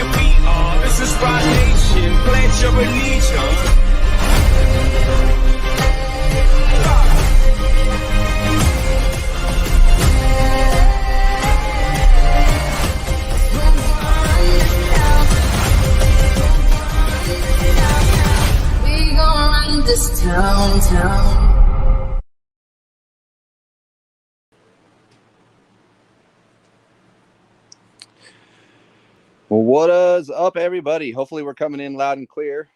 where we are. This is Rock Nation. Pledge your allegiance. We gon' run this town. Well, what is up, everybody? Hopefully we're coming in loud and clear.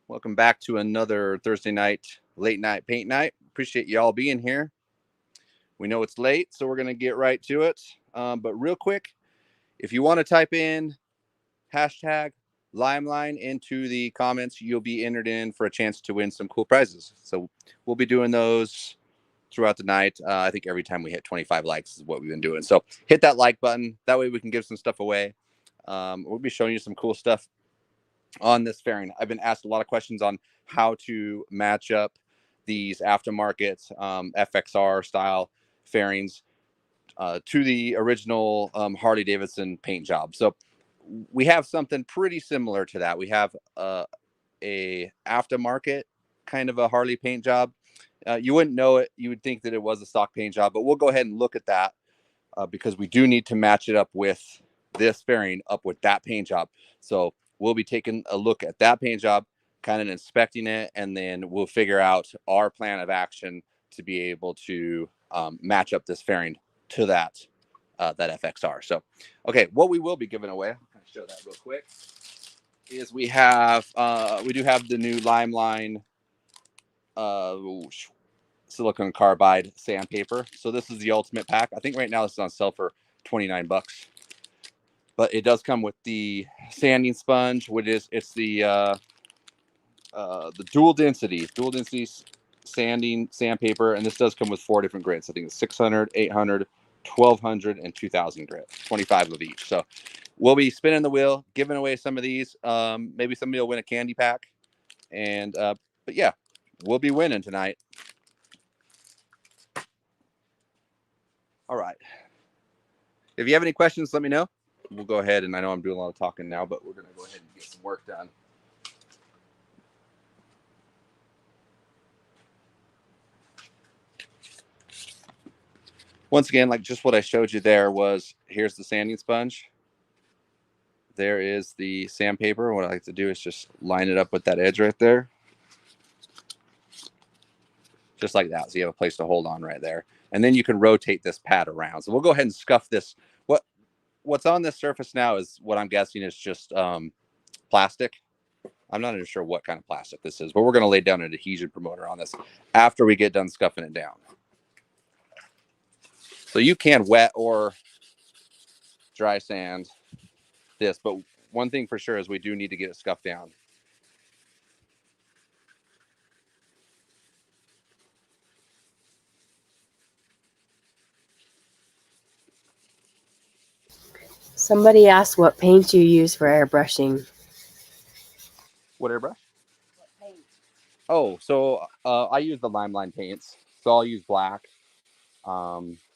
Welcome back to another Thursday night, late night paint night. Appreciate you all being here. We know it's late, so we're going to get right to it. But real quick, if you want to type in hashtag Limeline into the comments, you'll be entered in for a chance to win some cool prizes. So we'll be doing those throughout the night. I think every time we hit 25 likes is what we've been doing. So hit that like button. That way we can give some stuff away. We'll be showing you some cool stuff on this fairing. I've been asked a lot of questions on how to match up these aftermarket FXR style fairings to the original Harley Davidson paint job. So we have something pretty similar to that. We have a aftermarket kind of a Harley paint job. You wouldn't know it. You would think that it was a stock paint job, but we'll go ahead and look at that because we do need to match it up with this fairing up with that paint job. So we'll be taking a look at that paint job, kind of inspecting it, and then we'll figure out our plan of action to be able to match up this fairing to that that FXR. So, okay, what we will be giving away, I'll kind of show that real quick, is we do have the new Limeline silicone carbide sandpaper. So this is the ultimate pack. I think right now this is on sale for $29. But it does come with the sanding sponge, which is the dual density sanding sandpaper, and this does come with 4 different grits. I think it's 600, 800, 1200, and 2000 grit, 25 of each. So we'll be spinning the wheel, giving away some of these. Maybe somebody will win a candy pack, and but yeah, we'll be winning tonight. All right. If you have any questions, let me know. We'll go ahead, and I know I'm doing a lot of talking now, but we're going to go ahead and get some work done. Once again, like just what I showed you there was, here's the sanding sponge. There is the sandpaper. What I like to do is just line it up with that edge right there. Just like that. So you have a place to hold on right there. And then you can rotate this pad around. So we'll go ahead and scuff this. What's on this surface now is what I'm guessing is just plastic. I'm not even sure what kind of plastic this is, but we're going to lay down an adhesion promoter on this after we get done scuffing it down. So you can wet or dry sand this, but one thing for sure is we do need to get it scuffed down. Somebody asked what paint you use for airbrushing. What airbrush? What paint? Oh, so I use the Limeline paints. So I'll use black,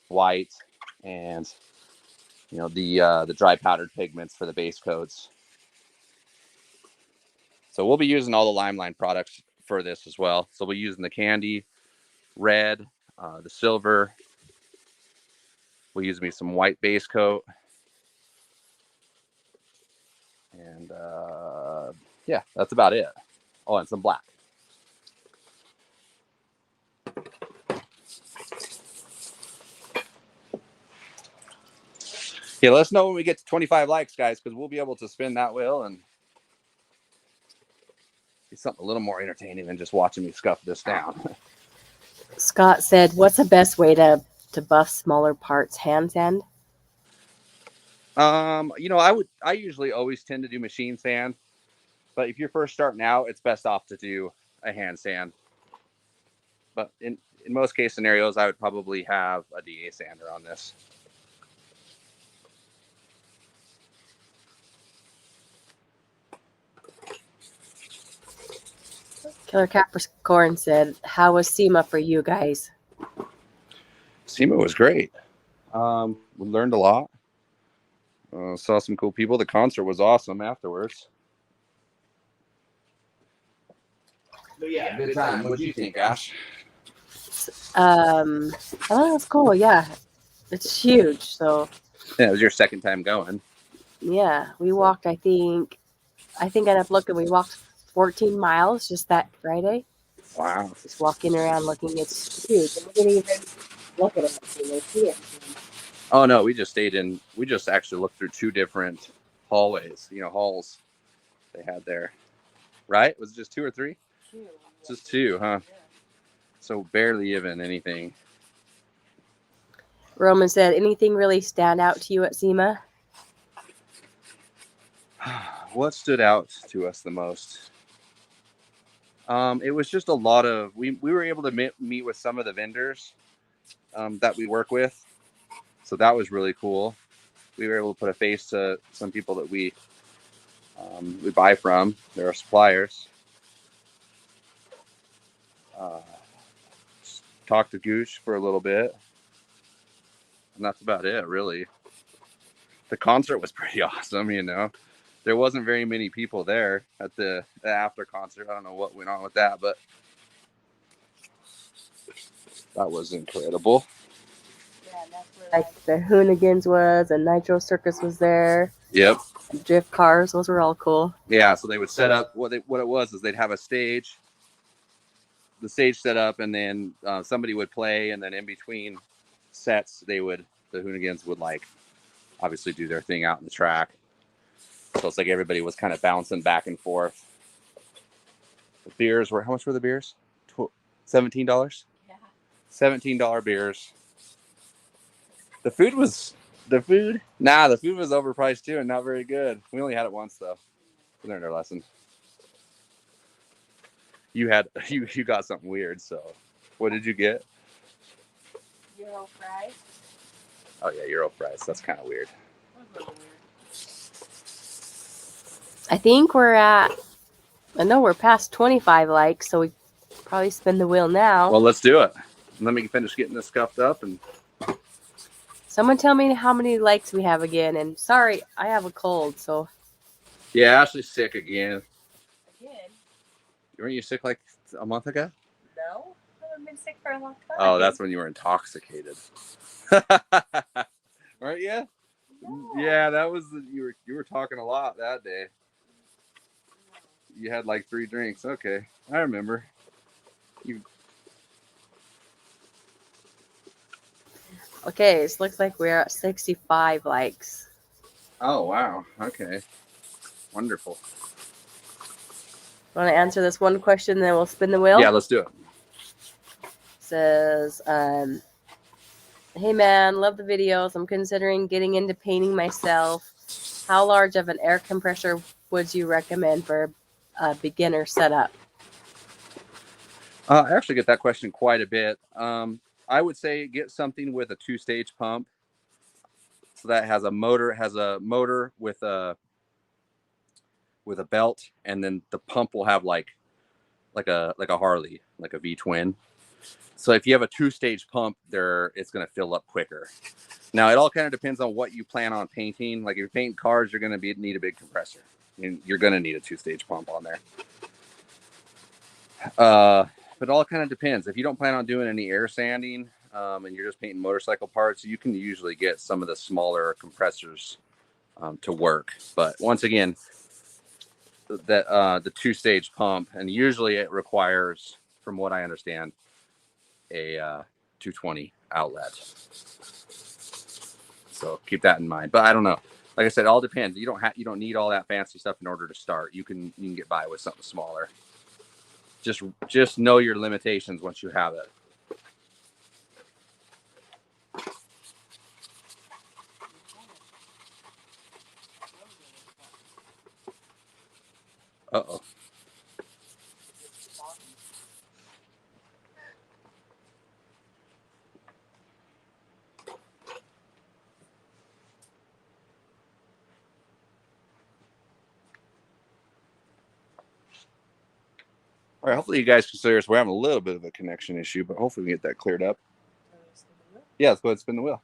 white, and the dry powdered pigments for the base coats. So we'll be using all the Limeline products for this as well. So we'll be using the candy, red, the silver. We'll use me some white base coat. And yeah, that's about it. Oh, and some black. Yeah, let us know when we get to 25 likes, guys, because we'll be able to spin that wheel and be something a little more entertaining than just watching me scuff this down. Scott said, what's the best way to buff smaller parts, hand sand? I usually always tend to do machine sand, but if you're first starting out, it's best off to do a hand sand. But in most case scenarios, I would probably have a DA sander on this. Killer Capricorn said, how was SEMA for you guys? SEMA was great. We learned a lot. Saw some cool people. The concert was awesome afterwards. But yeah, good time. What do you think, Ash? Oh, that's cool. Yeah, it's huge. So Yeah, it was your second time going. yeah, we walked. I think I ended up looking. We walked 14 miles just that Friday. Wow. Just walking around looking. It's huge. I didn't even look at it. You see it. Oh no, we just actually looked through two different hallways, halls they had there. Right? Was it just 2 or 3? 2. Just 2, huh? Yeah. So barely even anything. Roman said, anything really stand out to you at SEMA? What stood out to us the most? It was just a lot of, we were able to meet with some of the vendors that we work with. So that was really cool. We were able to put a face to some people that we buy from. They're our suppliers. Talked to Gooch for a little bit. And that's about it, really. The concert was pretty awesome, There wasn't very many people there at the after concert. I don't know what went on with that, but that was incredible. Yeah, and that's where like the Hoonigans was, and Nitro Circus was there. Yep. Drift cars, those were all cool. Yeah, so they would set up what it was is they'd have a stage, the stage set up, and then somebody would play, and then in between sets, the Hoonigans would obviously do their thing out in the track. So it's like everybody was kind of bouncing back and forth. The beers were, how much were the beers? $17? Yeah. $17 beers. The food was overpriced too and not very good. We only had it once though. We learned our lesson. You got something weird, so what did you get? Euro fries. Oh yeah, Euro fries. That's kind of weird. I think I know we're past 25 likes, so we probably spin the wheel now. Well, let's do it. Let me finish getting this scuffed up. And someone tell me how many likes we have again. And sorry, I have a cold, so. Yeah, Ashley's sick again. Again? Weren't you sick like a month ago? No, I haven't been sick for a long time. Oh, that's when you were intoxicated. Aren't you? No. Yeah, that was you were talking a lot that day. You had like 3 drinks. Okay, I remember. Okay, it looks like we're at 65 likes. Oh wow. Okay. Wonderful. Want to answer this one question, then we'll spin the wheel? Yeah, let's do it. Says, hey man, love the videos. I'm considering getting into painting myself. How large of an air compressor would you recommend for a beginner setup? I actually get that question quite a bit. I would say get something with a 2-stage pump. So that has a motor with a belt, and then the pump will have like a Harley, like a V-twin. So if you have a 2-stage pump there, it's going to fill up quicker. Now it all kind of depends on what you plan on painting. Like if you're painting cars, you're going to need a big compressor. You're going to need a 2-stage pump on there. But it all kind of depends. If you don't plan on doing any air sanding and you're just painting motorcycle parts, you can usually get some of the smaller compressors to work. But once again, the 2-stage pump, and usually it requires, from what I understand, a 220 outlet. So keep that in mind. But I don't know. Like I said, it all depends. You don't need all that fancy stuff in order to start. You can get by with something smaller. Just know your limitations once you have it. Uh-oh. All right, hopefully you guys can see us. We're having a little bit of a connection issue, but hopefully we can get that cleared up. Yeah, let's go ahead and spin the wheel.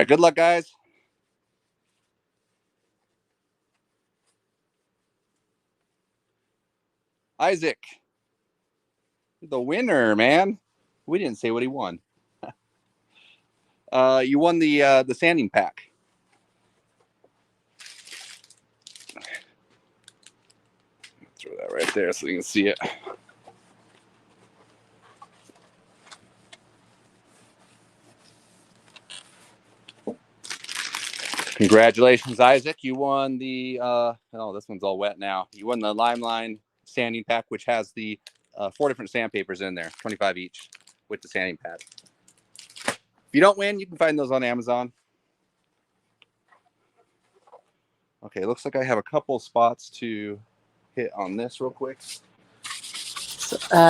right, good luck, guys. Isaac, the winner, man. We didn't say what he won. You won the sanding pack. Throw that right there so you can see it. Congratulations, Isaac. You won the, oh, this one's all wet now. You won the Limeline sanding pack, which has the 4 different sandpapers in there, 25 each, with the sanding pad. If you don't win, you can find those on Amazon. Okay, looks like I have a couple spots to hit on this real quick.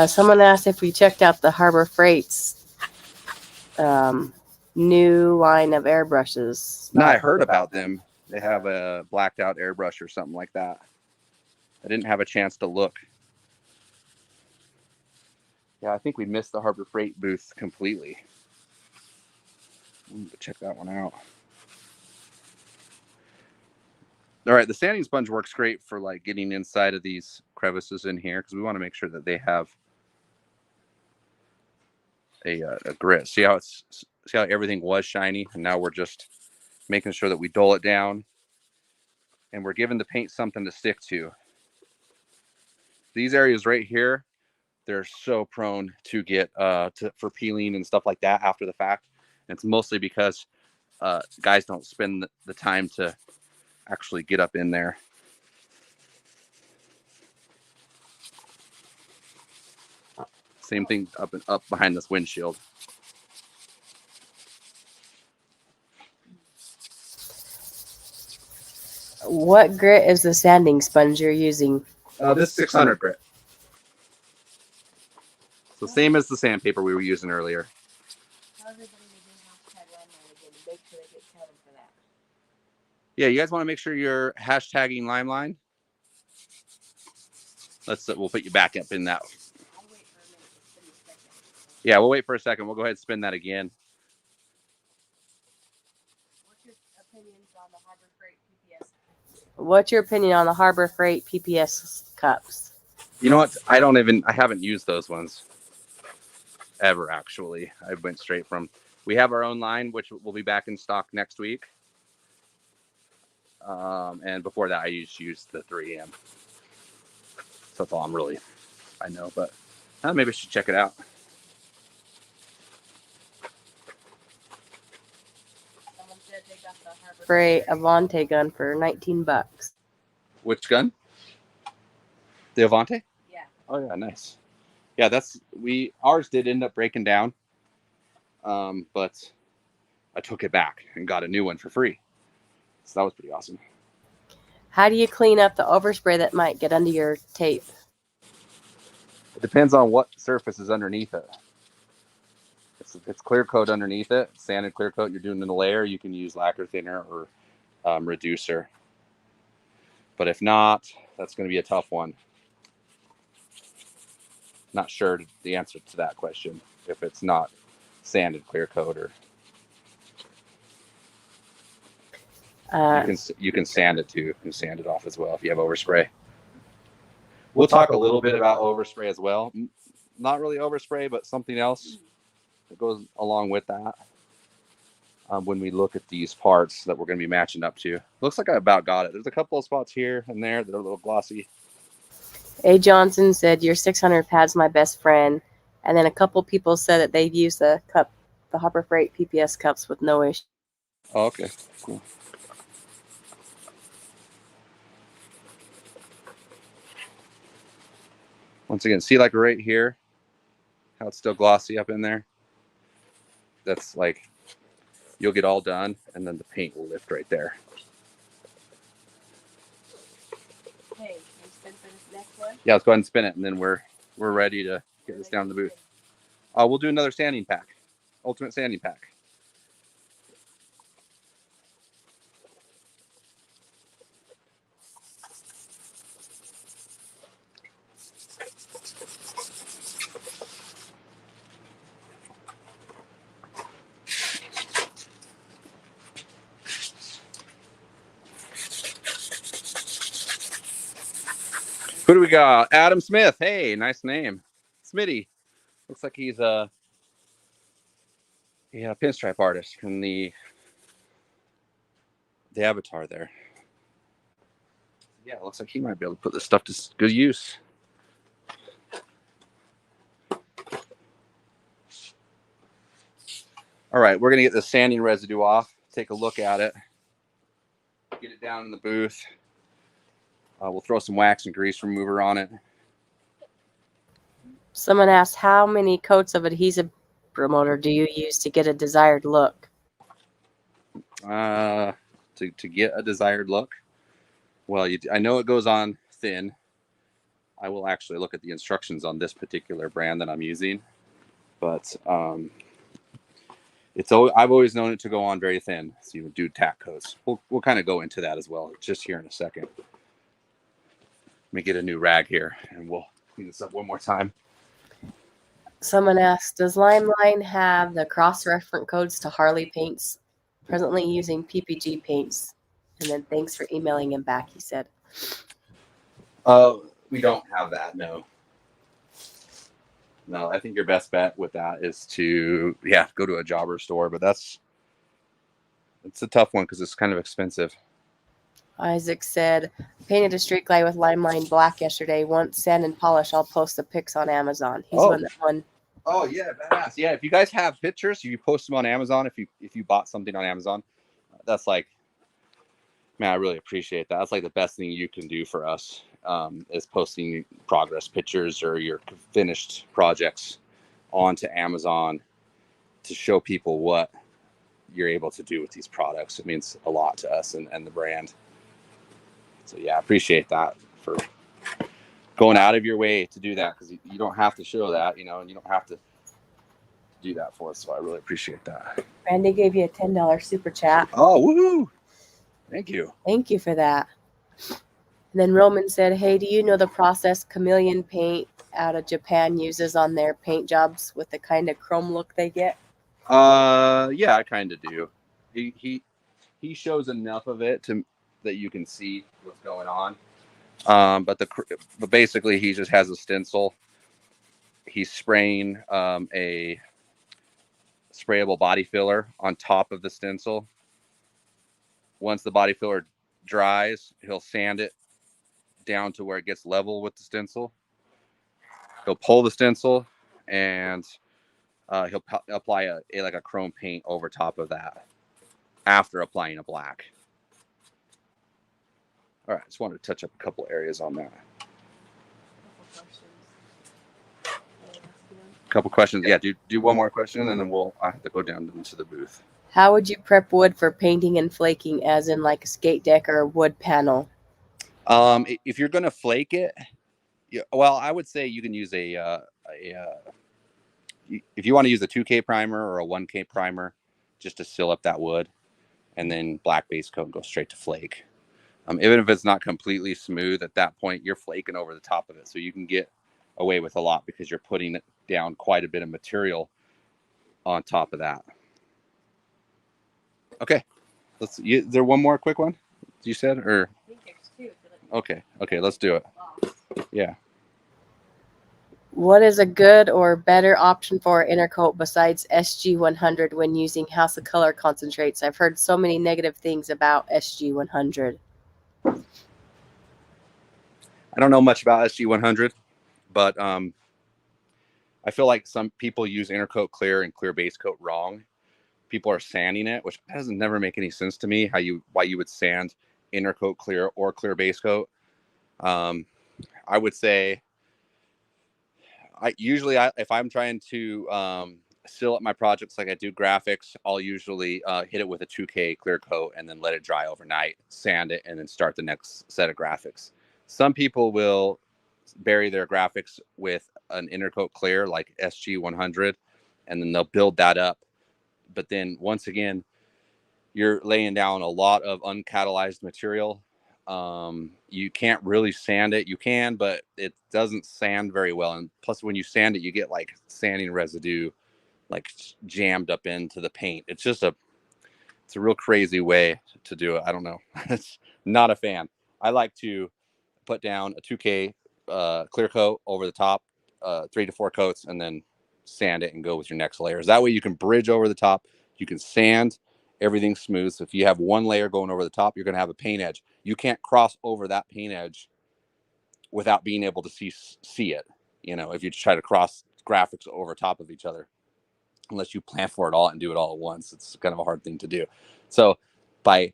Someone asked if we checked out the Harbor Freight's new line of airbrushes. No, I heard about them. They have a blacked out airbrush or something like that. I didn't have a chance to look. Yeah, I think we missed the Harbor Freight booth completely. Check that one out. All right, the sanding sponge works great for like getting inside of these crevices in here because we want to make sure that they have a grit. See how everything was shiny, and now we're just making sure that we dull it down, and we're giving the paint something to stick to. These areas right here, they're so prone to get for peeling and stuff like that after the fact. And it's mostly because guys don't spend the time to actually get up in there. Same thing up behind this windshield. What grit is the sanding sponge you're using? This 600 grit. So same as the sandpaper we were using earlier. Yeah, you guys want to make sure you're hashtagging Limeline. We'll put you back up in that. Yeah, we'll wait for a second. We'll go ahead and spin that again. What's your opinion on the Harbor Freight PPS cups? You know what? I haven't used those ones ever, actually. I went straight from, we have our own line, which will be back in stock next week. And before that, I used the 3M. So that's all I know, but maybe I should check it out. Someone said they got the Harbor Freight Avante gun for $19. Which gun? The Avante? Yeah. Oh yeah, nice. Yeah, ours did end up breaking down. But I took it back and got a new one for free. So that was pretty awesome. How do you clean up the overspray that might get under your tape? It depends on what surface is underneath it. If it's clear coat underneath it, sanded clear coat, you're doing in a layer, you can use lacquer thinner or reducer. But if not, that's going to be a tough one. Not sure the answer to that question if it's not sanded clear coat or you can sand it too. You can sand it off as well if you have overspray. We'll talk a little bit about overspray as well. Not really overspray, but something else that goes along with that. When we look at these parts that we're going to be matching up to. Looks like I about got it. There's a couple of spots here and there that are a little glossy. A. Johnson said, your 600 pad's my best friend. And then a couple people said that they've used the Harbor Freight PPS cups with no issue. Oh, okay, cool. Once again, see like right here, how it's still glossy up in there? That's like, you'll get all done and then the paint will lift right there. Hey, can you spin for this next one? Yeah, let's go ahead and spin it and then we're ready to get this down to the booth. We'll do another sanding pack, ultimate sanding pack. Who do we got? Adam Smith. Hey, nice name. Smitty. Looks like he's a pinstripe artist from the avatar there. Yeah, it looks like he might be able to put this stuff to good use. All right, we're going to get the sanding residue off, take a look at it, get it down in the booth. We'll throw some wax and grease remover on it. Someone asked, how many coats of adhesive promoter do you use to get a desired look? To get a desired look? Well, I know it goes on thin. I will actually look at the instructions on this particular brand that I'm using. But I've always known it to go on very thin, so you would do tack coats. We'll kind of go into that as well just here in a second. Let me get a new rag here, and we'll clean this up one more time. Someone asked, does Limeline have the cross-reference codes to Harley paints? Presently using PPG paints. And then thanks for emailing him back, he said. We don't have that, no. No, I think your best bet with that is to, go to a jobber store, but it's a tough one because it's kind of expensive. Isaac said, painted a street glide with Limeline black yesterday. Once sand and polish, I'll post the pics on Amazon. He's one. Oh yeah, badass. Yeah, if you guys have pictures, you post them on Amazon. If you bought something on Amazon, that's like, man, I really appreciate that. That's like the best thing you can do for us, is posting progress pictures or your finished projects onto Amazon to show people what you're able to do with these products. It means a lot to us and the brand. So yeah, I appreciate that for going out of your way to do that, because you don't have to show that, and you don't have to do that for us. So I really appreciate that. Randy gave you a $10 super chat. Oh, woohoo! Thank you. Thank you for that. And then Roman said, hey, do you know the process Chameleon Paint out of Japan uses on their paint jobs with the kind of chrome look they get? Yeah, I kind of do. He shows enough of it that you can see what's going on. But basically he just has a stencil. He's spraying a sprayable body filler on top of the stencil. Once the body filler dries, he'll sand it down to where it gets level with the stencil. He'll pull the stencil and he'll apply a chrome paint over top of that after applying a black. All right, just wanted to touch up a couple areas on that. Couple questions. Yeah, do one more question, and then I have to go down into the booth. How would you prep wood for painting and flaking, as in like a skate deck or a wood panel? If you're going to flake it, I would say you can use if you want to use a 2K primer or a 1K primer just to seal up that wood, and then black base coat and go straight to flake. Even if it's not completely smooth at that point, you're flaking over the top of it. So you can get away with a lot because you're putting down quite a bit of material on top of that. Okay. Is there one more quick one you said? Or I think there's two. Okay, let's do it. Yeah. What is a good or better option for intercoat besides SG100 when using House of Color concentrates? I've heard so many negative things about SG100. I don't know much about SG100, but I feel like some people use intercoat clear and clear base coat wrong. People are sanding it, which doesn't never make any sense to me. Why you would sand intercoat clear or clear base coat. I would say if I'm trying to seal up my projects like I do graphics, I'll usually hit it with a 2K clear coat and then let it dry overnight, sand it, and then start the next set of graphics. Some people will bury their graphics with an intercoat clear like SG100, and then they'll build that up. But then once again, you're laying down a lot of uncatalyzed material. You can't really sand it. You can, but it doesn't sand very well. And plus, when you sand it, you get like sanding residue like jammed up into the paint. It's a real crazy way to do it. I don't know. It's not a fan. I like to put down a 2K clear coat over the top, 3 to 4 coats, and then sand it and go with your next layers. That way you can bridge over the top. You can sand everything smooth. So if you have one layer going over the top, you're going to have a paint edge. You can't cross over that paint edge without being able to see it. You know, if you try to cross graphics over top of each other, unless you plan for it all and do it all at once, it's kind of a hard thing to do. So by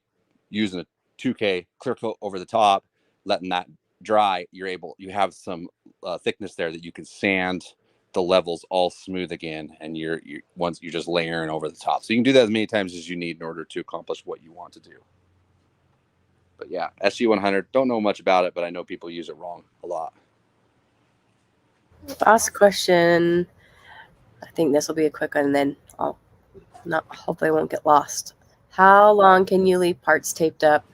using a 2K clear coat over the top, letting that dry, you have some thickness there that you can sand the levels all smooth again, and you're just layering over the top. So you can do that as many times as you need in order to accomplish what you want to do. But yeah, SG100, don't know much about it, but I know people use it wrong a lot. Last question. I think this will be a quick one, and then hopefully I won't get lost. How long can you leave parts taped up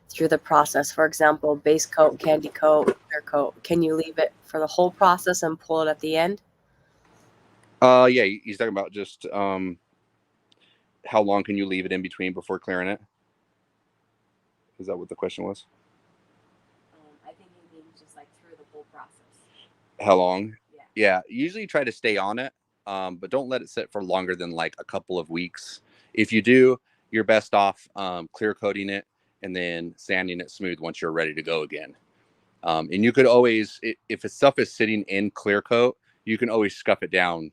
through the process? For example, base coat, candy coat, clear coat. Can you leave it for the whole process and pull it at the end? Yeah, he's talking about just how long can you leave it in between before clearing it? Is that what the question was? I think he means just like through the whole process. How long? Yeah, usually try to stay on it, but don't let it sit for longer than like a couple of weeks. If you do, you're best off clear coating it and then sanding it smooth once you're ready to go again. And you could always, if the stuff is sitting in clear coat, you can always scuff it down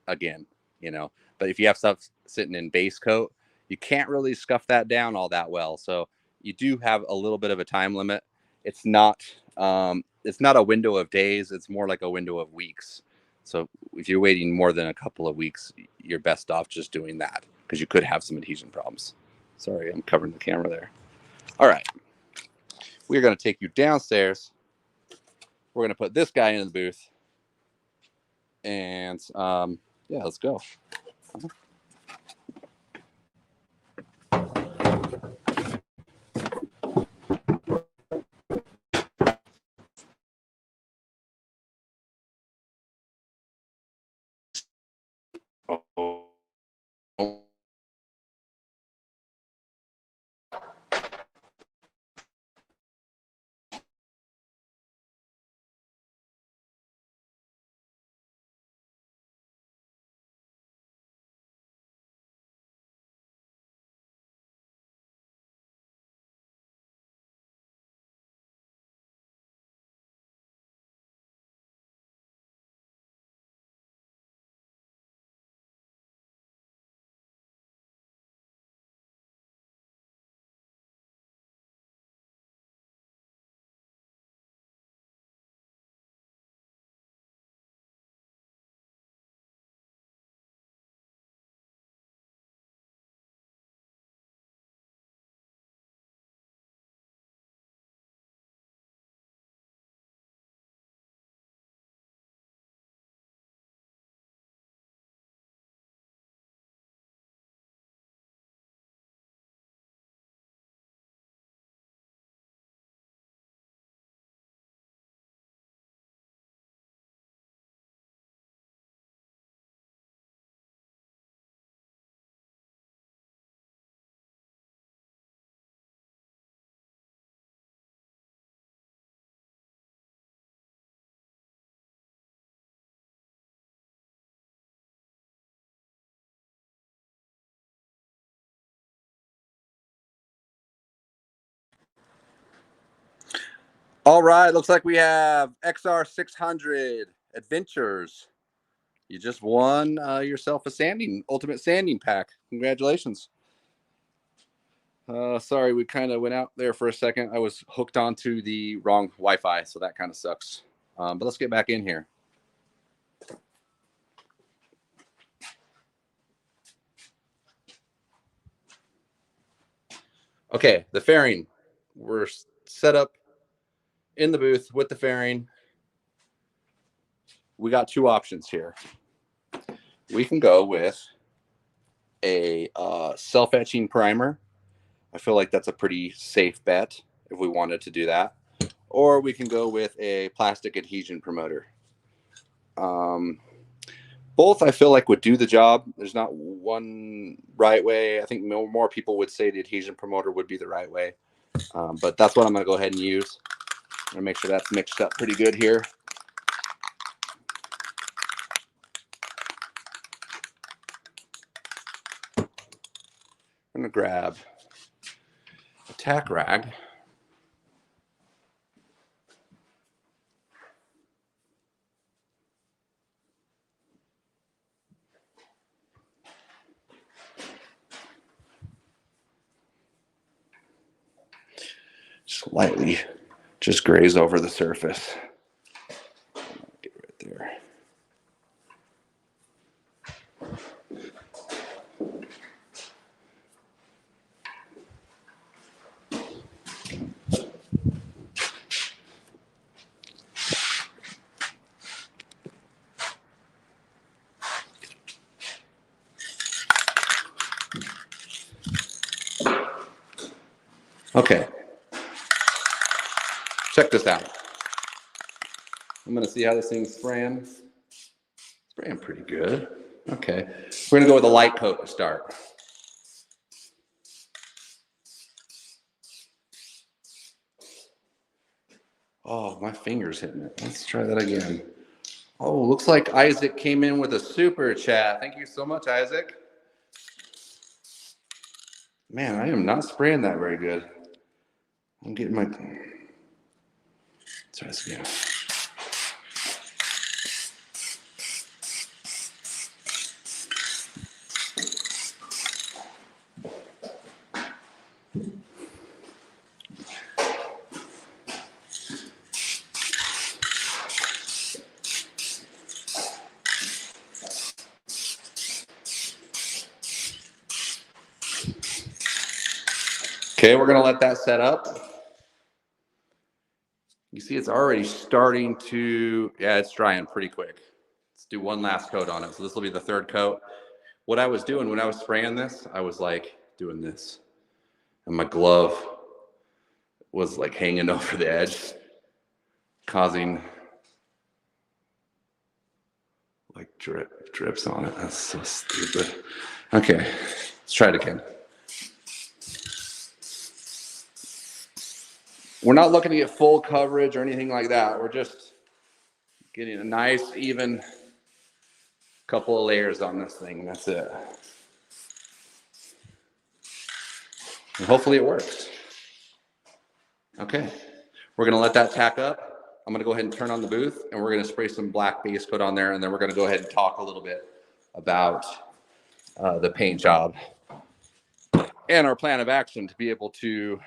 again, you know. But if you have stuff sitting in base coat, you can't really scuff that down all that well. So you do have a little bit of a time limit. It's not a window of days. It's more like a window of weeks. So if you're waiting more than a couple of weeks, you're best off just doing that, because you could have some adhesion problems. Sorry, I'm covering the camera there. All right. We're going to take you downstairs. We're going to put this guy in the booth. And yeah, let's go. All right, looks like we have XR 600 Adventures. You just won yourself a ultimate sanding pack. Congratulations. Sorry, we kind of went out there for a second. I was hooked onto the wrong Wi-Fi, so that kind of sucks. But let's get back in here. Okay, the fairing. We're set up in the booth with the fairing. We got two options here. We can go with a self-etching primer. I feel like that's a pretty safe bet if we wanted to do that. Or we can go with a plastic adhesion promoter. Both I feel like would do the job. There's not one right way. I think more people would say the adhesion promoter would be the right way. But that's what I'm going to go ahead and use. I'm going to make sure that's mixed up pretty good here. I'm gonna grab a tack rag. Just lightly, just graze over the surface. Get right there. Okay. Check this out. I'm gonna see how this thing's spraying. Spraying pretty good. Okay. We're gonna go with a light coat to start. Oh, my finger's hitting it. Let's try that again. Oh, looks like Isaac came in with a super chat. Thank you so much, Isaac. Man, I am not spraying that very good. I'm getting my... Let's try this again. Okay, we're gonna let that set up. You see it's already starting to, yeah, it's drying pretty quick. Let's do one last coat on it. So this will be the third coat. What I was doing when I was spraying this, I was like doing this. And my glove was like hanging over the edge, causing like drips on it. That's so stupid. Okay, let's try it again. We're not looking to get full coverage or anything like that. We're just getting a nice, even couple of layers on this thing. That's it. And hopefully it works. Okay, we're gonna let that tack up. I'm gonna go ahead and turn on the booth, and we're gonna spray some black base coat on there, and then we're gonna go ahead and talk a little bit about the paint job and our plan of action to be able to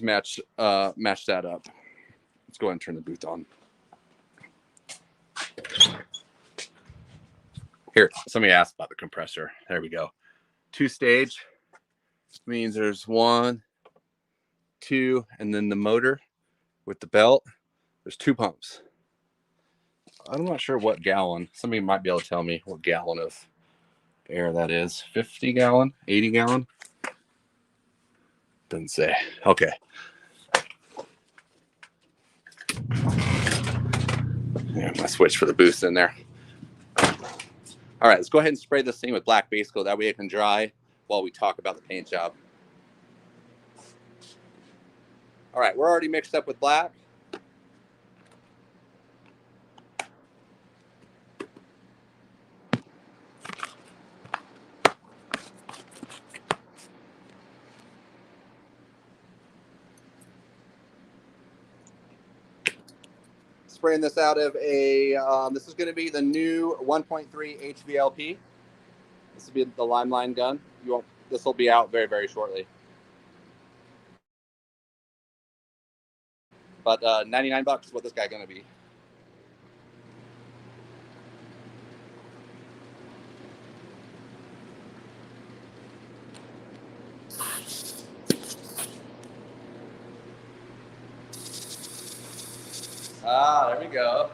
match that up. Let's go ahead and turn the booth on. Here, somebody asked about the compressor. There we go. 2-stage means there's 1, 2, and then the motor with the belt. There's 2 pumps. I'm not sure what gallon. Somebody might be able to tell me what gallon of air that is. 50 gallon, 80 gallon. Doesn't say. Okay. Yeah, I'm gonna switch for the boost in there. All right, let's go ahead and spray this thing with black base coat. That way it can dry while we talk about the paint job. All right, we're already mixed up with black. Spraying this out of a, this is going to be the new 1.3 HVLP. This will be the Limeline gun. This will be out very, very shortly. But $99 is what this guy going to be. Ah, there we go.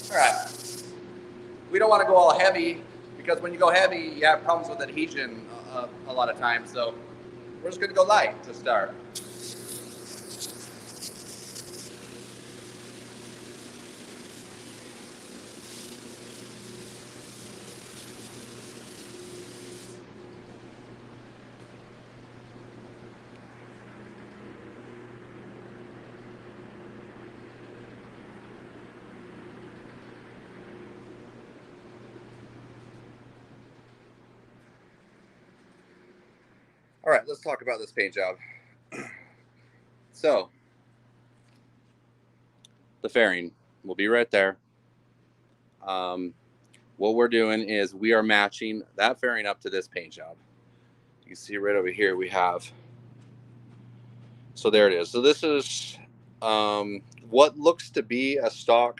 All right. We don't want to go all heavy because when you go heavy, you have problems with adhesion a lot of times. So we're just going to go light to start. All right, let's talk about this paint job. So the fairing will be right there. What we're doing is we are matching that fairing up to this paint job. You can see right over here we have, so there it is. So this is what looks to be a stock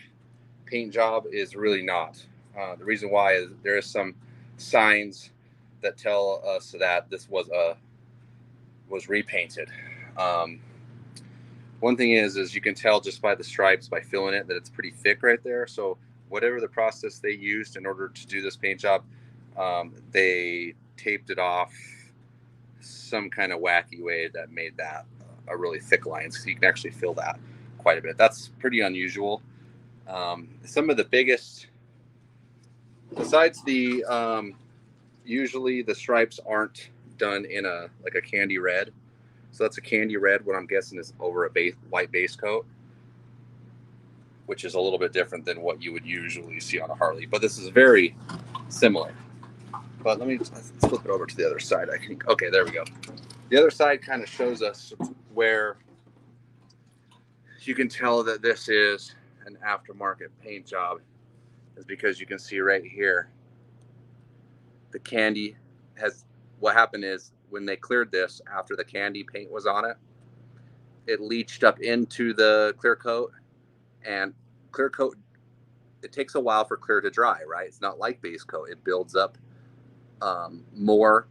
paint job is really not. The reason why is there is some signs that tell us that this was repainted. One thing is you can tell just by the stripes, by feeling it, that it's pretty thick right there. So whatever the process they used in order to do this paint job, they taped it off some kind of wacky way that made that a really thick line. So you can actually feel that quite a bit. That's pretty unusual. Some of the biggest, besides the, usually the stripes aren't done in a candy red. So that's a candy red. What I'm guessing is over a white base coat, which is a little bit different than what you would usually see on a Harley. But this is very similar. But let's flip it over to the other side. I think, okay, there we go. The other side kind of shows us where you can tell that this is an aftermarket paint job, is because you can see right here, the candy has, what happened is when they cleared this after the candy paint was on it, it leached up into the clear coat, and clear coat, it takes a while for clear to dry, right? It's not like base coat. It builds up more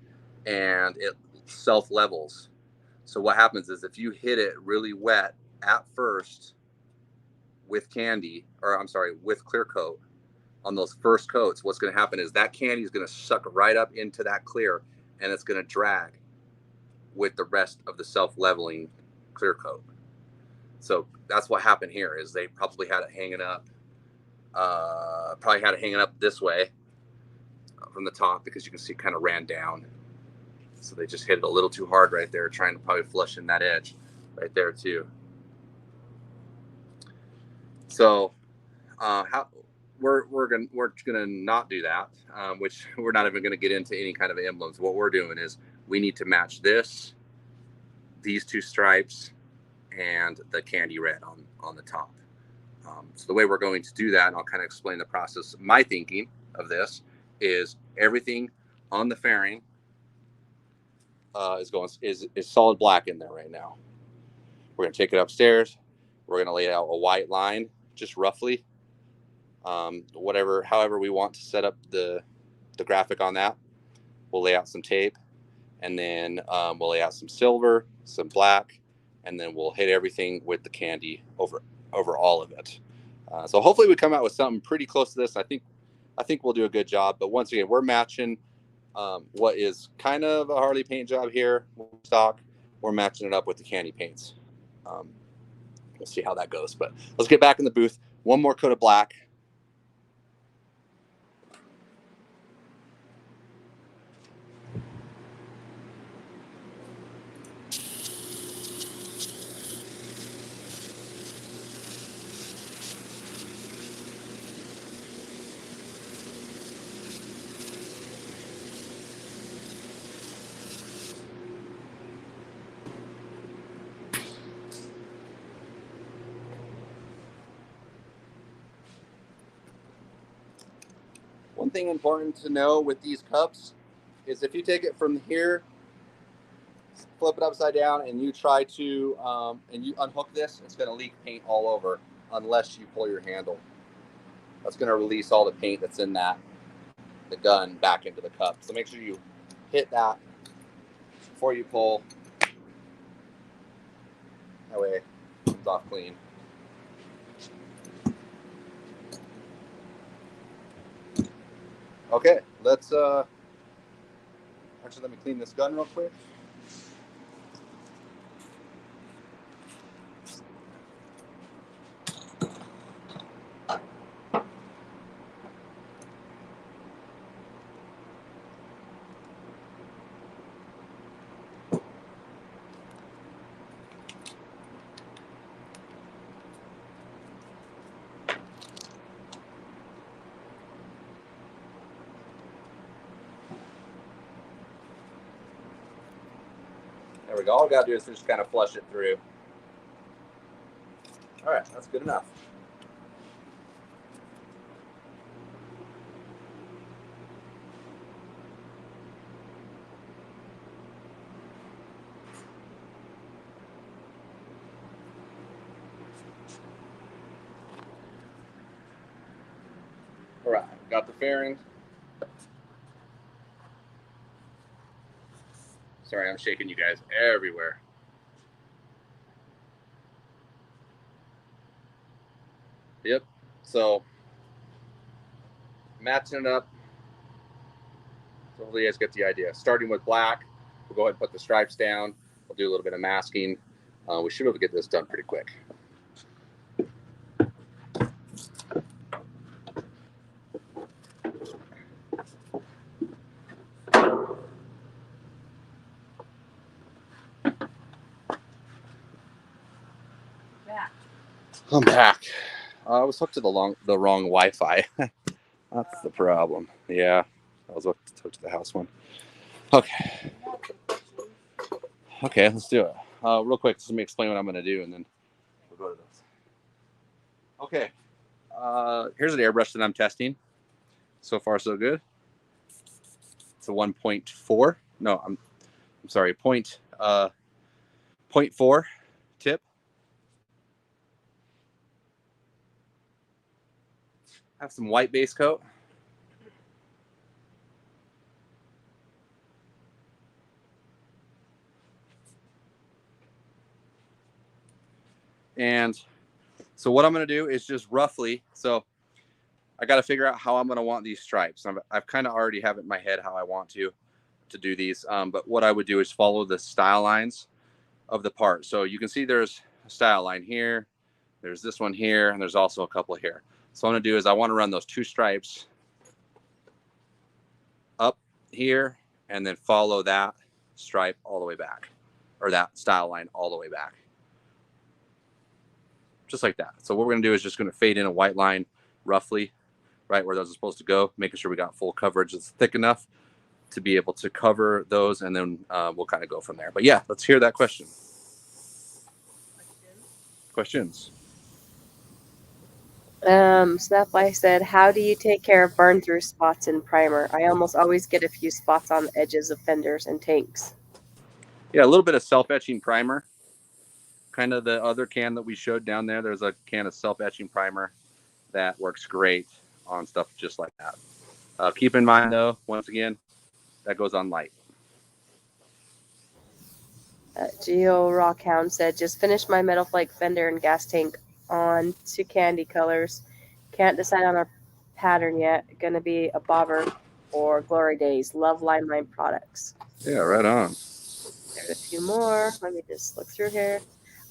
and it self levels. So what happens is if you hit it really wet at first with candy, or I'm sorry, with clear coat on those first coats, what's going to happen is that candy is going to suck right up into that clear, and it's going to drag with the rest of the self-leveling clear coat. So that's what happened here, is they probably had it hanging up, this way from the top, because you can see it kind of ran down. So they just hit it a little too hard right there, trying to probably flush in that edge right there too. So we're gonna not do that, which we're not even gonna get into any kind of emblems. What we're doing is we need to match these two stripes and the candy red on the top. So the way we're going to do that, and I'll kind of explain the process. My thinking of this is everything on the fairing is solid black in there right now. We're gonna take it upstairs. We're gonna lay out a white line, just roughly, however we want to set up the graphic on that. We'll lay out some tape, and then we'll lay out some silver, some black, and then we'll hit everything with the candy over all of it. So hopefully we come out with something pretty close to this. I think we'll do a good job. But once again, we're matching what is kind of a Harley paint job here, stock. We're matching it up with the candy paints. We'll see how that goes. But let's get back in the booth. One more coat of black. One thing important to know with these cups is if you take it from here, flip it upside down, and you try to, and you unhook this, it's going to leak paint all over unless you pull your handle. That's going to release all the paint that's in the gun back into the cup. So make sure you hit that before you pull. That way it comes off clean. Okay, let's actually let me clean this gun real quick. There we go. All we gotta do is just kind of flush it through. All right, that's good enough. All right, got the fairing. Sorry, I'm shaking you guys everywhere. Yep, so matching it up. So hopefully you guys get the idea. Starting with black, we'll go ahead and put the stripes down. We'll do a little bit of masking. We should be able to get this done pretty quick. I'm back. I was hooked to the wrong Wi-Fi. That's the problem. Yeah, I was hooked to the house one. Okay. Okay, let's do it. Real quick, just let me explain what I'm going to do, and then we'll go to this. Okay. Here's an airbrush that I'm testing. So far, so good. It's a 1.4. No, I'm sorry, 0.4 tip. Have some white base coat. And so what I'm going to do is just roughly, so I got to figure out how I'm going to want these stripes. I've kind of already have it in my head how I want to do these. But what I would do is follow the style lines of the part. So you can see there's a style line here. There's this one here, and there's also a couple here. So what I'm going to do is I want to run those two stripes up here and then follow that stripe all the way back, or that style line all the way back. Just like that. So what we're going to do is just going to fade in a white line roughly right where those are supposed to go, making sure we got full coverage that's thick enough to be able to cover those, and then we'll kind of go from there. But yeah, let's hear that question. Questions? Snapfly said, how do you take care of burn through spots in primer? I almost always get a few spots on the edges of fenders and tanks. Yeah, a little bit of self-etching primer. Kind of the other can that we showed down there. There's a can of self-etching primer that works great on stuff just like that. Keep in mind though, once again, that goes on light. Geo Rockhound said, just finished my metal flake fender and gas tank on 2 candy colors. Can't decide on a pattern yet. Gonna be a bobber or glory days. Love Limelight products. Yeah, right on. There's a few more. Let me just look through here.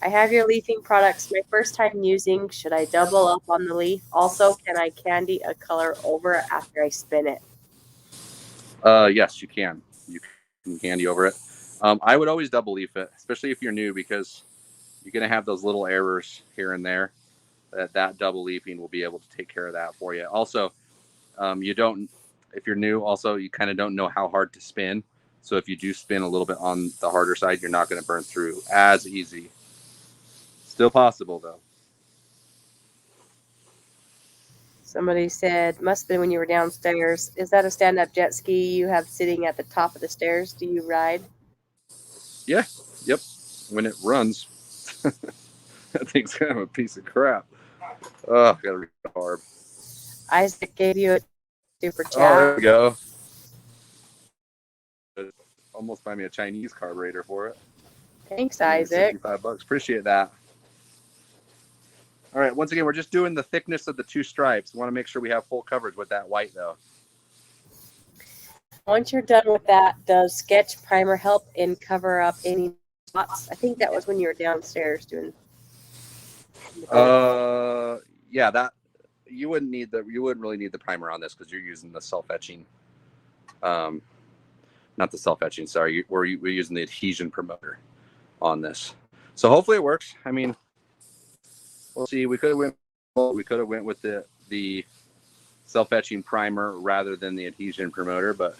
I have your leafing products. My first time using. Should I double up on the leaf? Also, can I candy a color over after I spin it? Yes, you can. You can candy over it. I would always double leaf it, especially if you're new, because you're going to have those little errors here and there. That double leafing will be able to take care of that for you. Also, if you're new, also, you kind of don't know how hard to spin. So if you do spin a little bit on the harder side, you're not going to burn through as easy. Still possible, though. Somebody said, must have been when you were downstairs. Is that a stand-up jet ski you have sitting at the top of the stairs? Do you ride? Yeah. Yep. When it runs. That thing's kind of a piece of crap. Oh, gotta read the carb. Isaac gave you a super chat. Oh, there we go. Almost buy me a Chinese carburetor for it. Thanks, Isaac. $65. Appreciate that. All right. Once again, we're just doing the thickness of the two stripes. We want to make sure we have full coverage with that white, though. Once you're done with that, does sketch primer help in cover up any spots? I think that was when you were downstairs doing. Yeah, that you wouldn't really need the primer on this because you're using the self-etching. Not the self-etching. Sorry, we're using the adhesion promoter on this. So hopefully it works. I mean, we'll see. We could have went with the self-etching primer rather than the adhesion promoter, but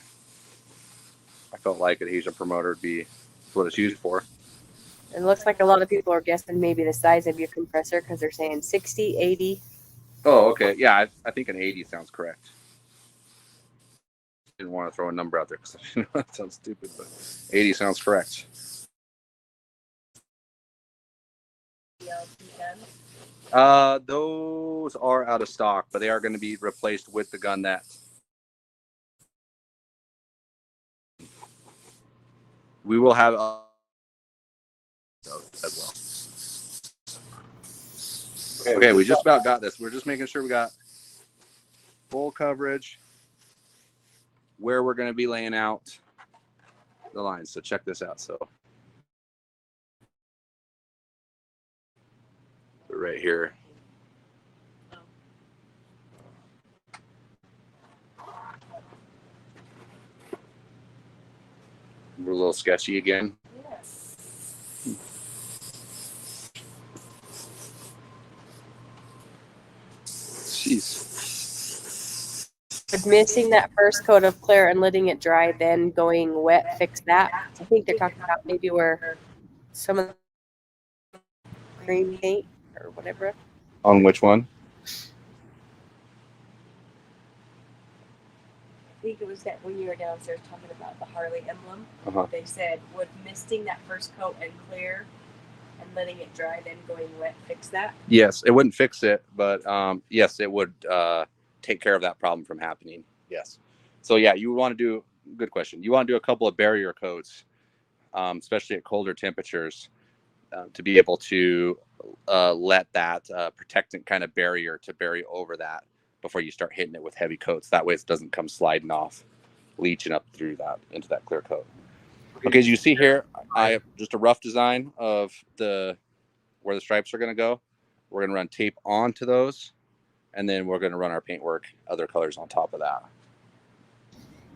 I felt like adhesion promoter would be That's what it's used for. It looks like a lot of people are guessing maybe the size of your compressor because they're saying 60, 80. Oh, okay. Yeah, I think an 80 sounds correct. Didn't want to throw a number out there because that sounds stupid, but 80 sounds correct. Those are out of stock, but they are going to be replaced with the gun that we will have as well. Okay, we just about got this. We're just making sure we got full coverage where we're going to be laying out the lines. So check this out. So right here. We're a little sketchy again. Jeez. With missing that first coat of clear and letting it dry, then going wet, fix that. I think they're talking about maybe where some of the cream paint or whatever. On which one? I think it was that when you were downstairs talking about the Harley emblem. Uh-huh. They said, would misting that first coat and clear and letting it dry, then going wet, fix that? Yes, it wouldn't fix it, but yes, it would take care of that problem from happening. Yes. So yeah, you want to do, good question. You want to do a couple of barrier coats, especially at colder temperatures, to be able to let that protectant kind of barrier to bury over that before you start hitting it with heavy coats. That way it doesn't come sliding off, leaching up through that into that clear coat. Okay, as you see here, I have just a rough design of where the stripes are going to go. We're going to run tape onto those, and then we're going to run our paintwork, other colors on top of that.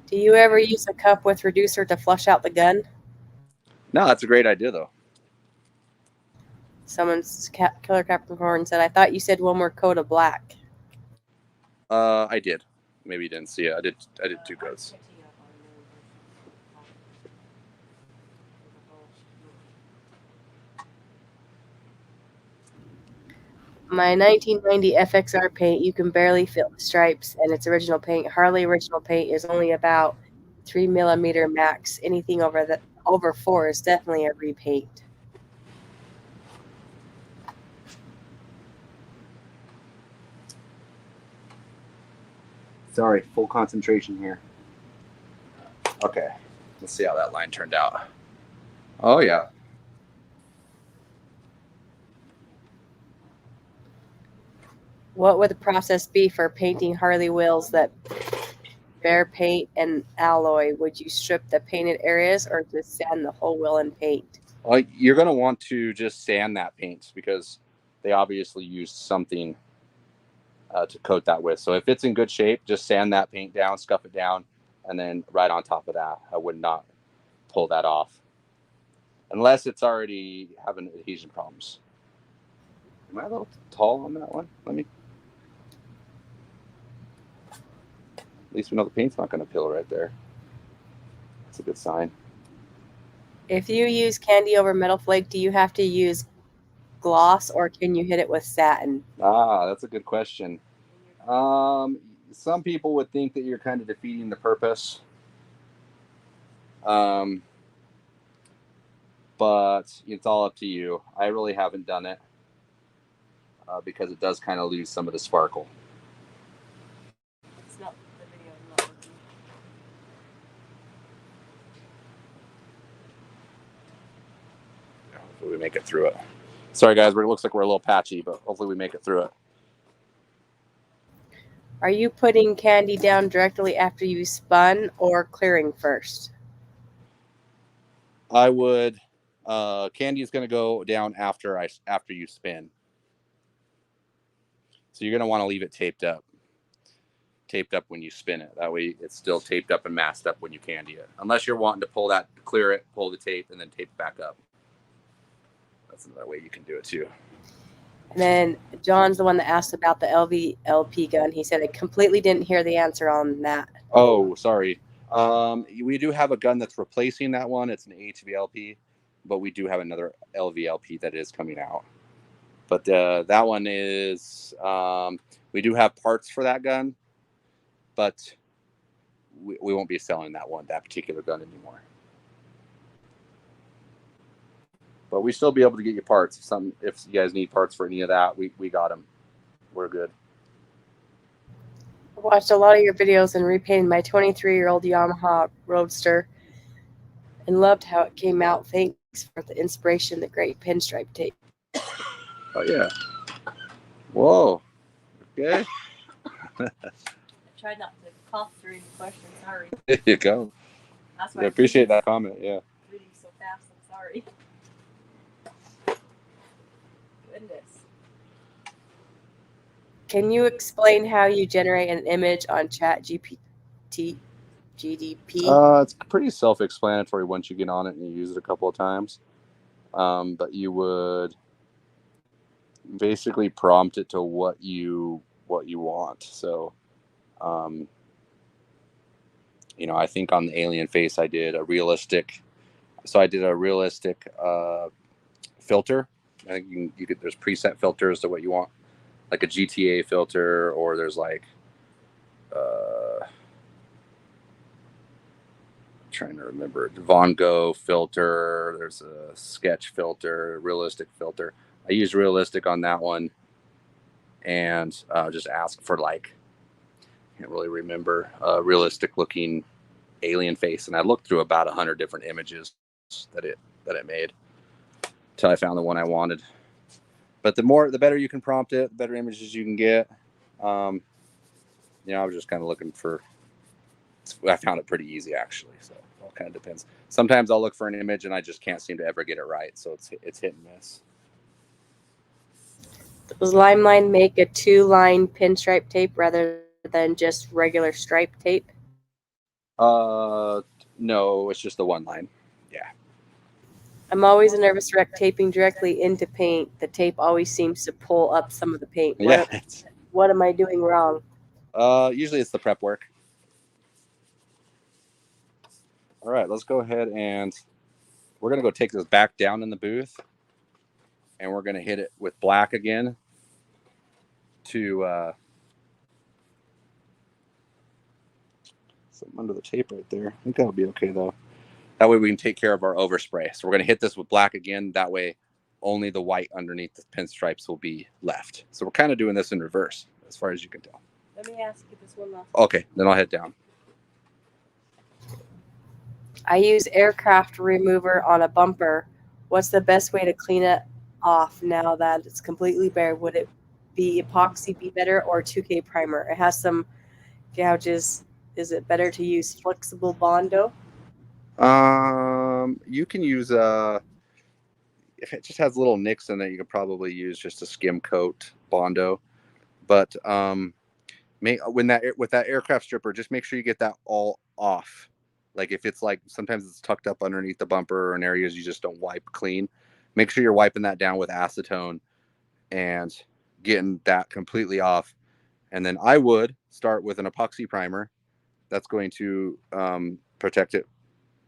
Do you ever use a cup with reducer to flush out the gun? No, that's a great idea, though. Someone's Killer Capricorn said, I thought you said one more coat of black. I did. Maybe you didn't see it. I did 2 coats. My 1990 FXR paint, you can barely feel the stripes, and it's original paint. Harley original paint is only about 3 millimeter max. Anything over 4 is definitely a repaint. Sorry, full concentration here. Okay, let's see how that line turned out. Oh, yeah. What would the process be for painting Harley wheels that bear paint and alloy? Would you strip the painted areas or just sand the whole wheel and paint? Well, you're going to want to just sand that paint because they obviously used something to coat that with. So if it's in good shape, just sand that paint down, scuff it down, and then right on top of that, I would not pull that off unless it's already having adhesion problems. Am I a little tall on that one? At least we know the paint's not going to peel right there. That's a good sign. If you use candy over metal flake, do you have to use gloss or can you hit it with satin? That's a good question. Some people would think that you're kind of defeating the purpose. But it's all up to you. I really haven't done it because it does kind of lose some of the sparkle. It's not the video, not working. Hopefully we make it through it. Sorry guys, it looks like we're a little patchy, but hopefully we make it through it. Are you putting candy down directly after you spun or clearing first? I would. Candy is going to go down after you spin. So you're going to want to leave it taped up when you spin it. That way it's still taped up and masked up when you candy it. Unless you're wanting to clear it, pull the tape, and then tape it back up. That's another way you can do it too. And then John's the one that asked about the LP gun. He said I completely didn't hear the answer on that. Oh, sorry. We do have a gun that's replacing that one. It's an HVLP. but we do have another LVLP that is coming out. But that one is, we do have parts for that gun, but we won't be selling that particular gun anymore. But we still be able to get you parts. If you guys need parts for any of that, we got them. We're good. I watched a lot of your videos and repainted my 23-year-old Yamaha Roadster and loved how it came out. Thanks for the inspiration, the great pinstripe tape. Oh, yeah. Whoa. Okay. I tried not to cough through the question. Sorry. There you go. That's I why appreciate that comment. Yeah. reading so fast. I'm sorry. Goodness. Can you explain how you generate an image on ChatGPT? GDP? It's pretty self-explanatory once you get on it and you use it a couple of times. But you would basically prompt it to what you want. So, I think on the alien face, I did a realistic. So I did a realistic filter. I think you could. There's preset filters to what you want, like a GTA filter, or there's like. Trying to remember Von Gogh filter. There's a sketch filter, realistic filter. I used realistic on that one, and just ask for like, can't really remember, a realistic looking alien face, and I looked through about 100 different images that it made until I found the one I wanted. But the better you can prompt it, the better images you can get. I was just kind of looking for. I found it pretty easy actually, so it all kind of depends. Sometimes I'll look for an image and I just can't seem to ever get it right, so it's hit and miss. Does Limeline make a 2-line pinstripe tape rather than just regular stripe tape? No, it's just the 1 line. Yeah. I'm always a nervous wreck taping directly into paint. The tape always seems to pull up some of the paint. What am I doing wrong? Usually it's the prep work. All right, let's go ahead and we're going to go take this back down in the booth, and we're going to hit it with black again to something under the tape right there. I think that'll be okay though. That way we can take care of our overspray. So we're going to hit this with black again. That way only the white underneath the pinstripes will be left. So we're kind of doing this in reverse as far as you can tell. Let me ask you this one last. Okay, then I'll head down. I use aircraft remover on a bumper. What's the best way to clean it off now that it's completely bare? Would it be epoxy be better or 2K primer? It has some gouges. Is it better to use flexible Bondo? You can use if it just has little nicks in it, you could probably use just a skim coat Bondo. But with that aircraft stripper, just make sure you get that all off. Like if it's like sometimes it's tucked up underneath the bumper or in areas you just don't wipe clean, make sure you're wiping that down with acetone and getting that completely off. And then I would start with an epoxy primer that's going to protect it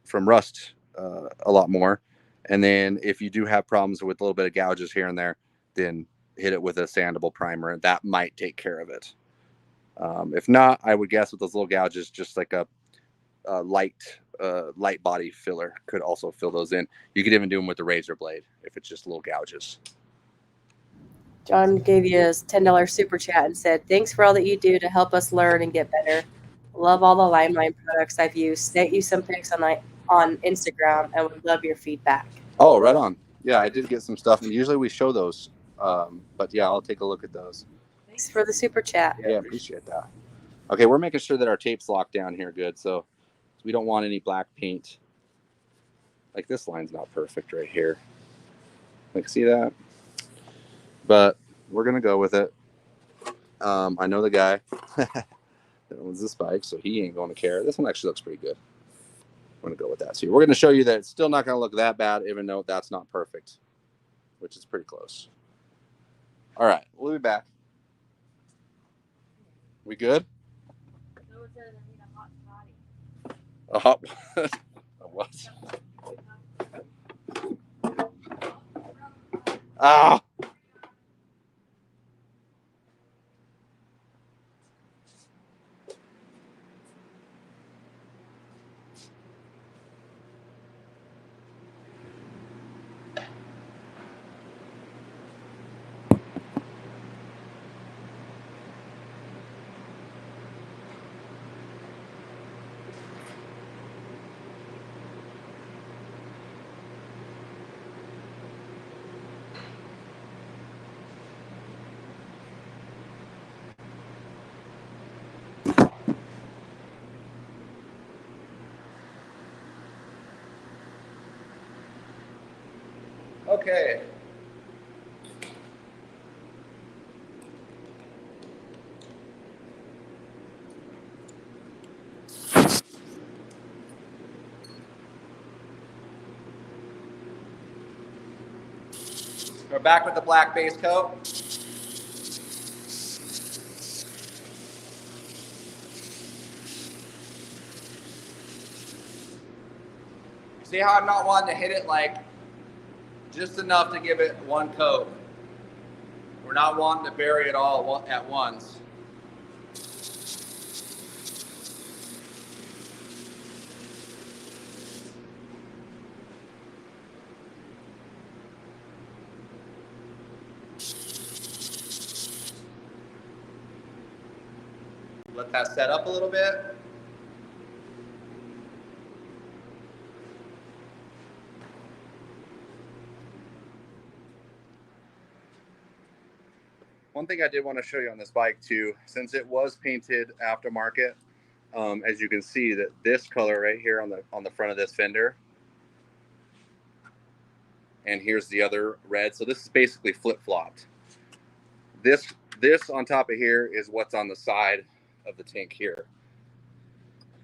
from rust a lot more. And then if you do have problems with a little bit of gouges here and there, then hit it with a sandable primer. That might take care of it. If not, I would guess with those little gouges, just like a light body filler could also fill those in. You could even do them with the razor blade if it's just little gouges. John gave you a $10 super chat and said, thanks for all that you do to help us learn and get better. Love all the Limeline products I've used. Sent you some pics on Instagram and would love your feedback. Oh, right on. Yeah, I did get some stuff, and usually we show those. But yeah, I'll take a look at those. Thanks for the super chat. Yeah, appreciate that. Okay, we're making sure that our tape's locked down here good, so we don't want any black paint. Like this line's not perfect right here. Like, see that? But we're gonna go with it. I know the guy that owns this bike, so he ain't going to care. This one actually looks pretty good. I'm gonna go with that. So we're gonna show you that it's still not gonna look that bad, even though that's not perfect, which is pretty close. All right, we'll be back. We good? No, it says I need a hot body. A hot a what? Ah. Okay. We're back with the black base coat. See how I'm not wanting to hit it like just enough to give it one coat. We're not wanting to bury it all at once. Let that set up a little bit. One thing I did want to show you on this bike too, since it was painted aftermarket, as you can see that this color right here on the front of this fender, and here's the other red. So this is basically flip-flopped. This on top of here is what's on the side of the tank here.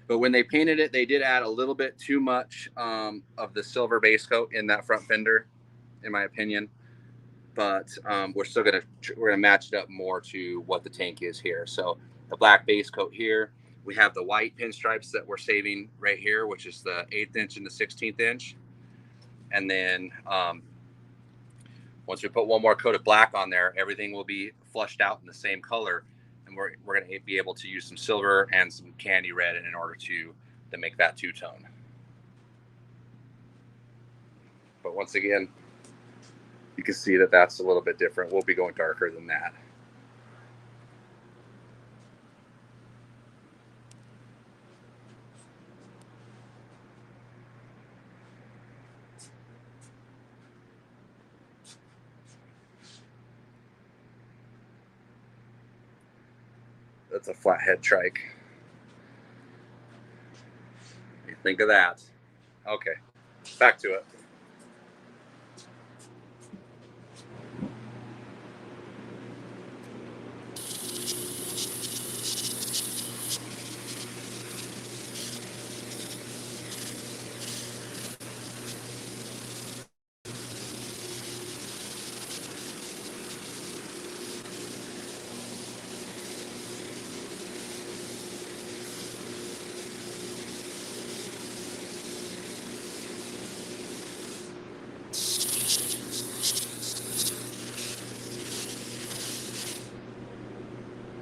But when they painted it, they did add a little bit too much of the silver base coat in that front fender, in my opinion. But we're gonna match it up more to what the tank is here. So the black base coat here, we have the white pinstripes that we're saving right here, which is the 1/8 inch and the 1/16 inch. And then once we put one more coat of black on there, everything will be flushed out in the same color. And we're going to be able to use some silver and some candy red in order to make that two-tone. But once again, you can see that that's a little bit different. We'll be going darker than that. That's a flathead trike. What do you think of that? Okay, back to it.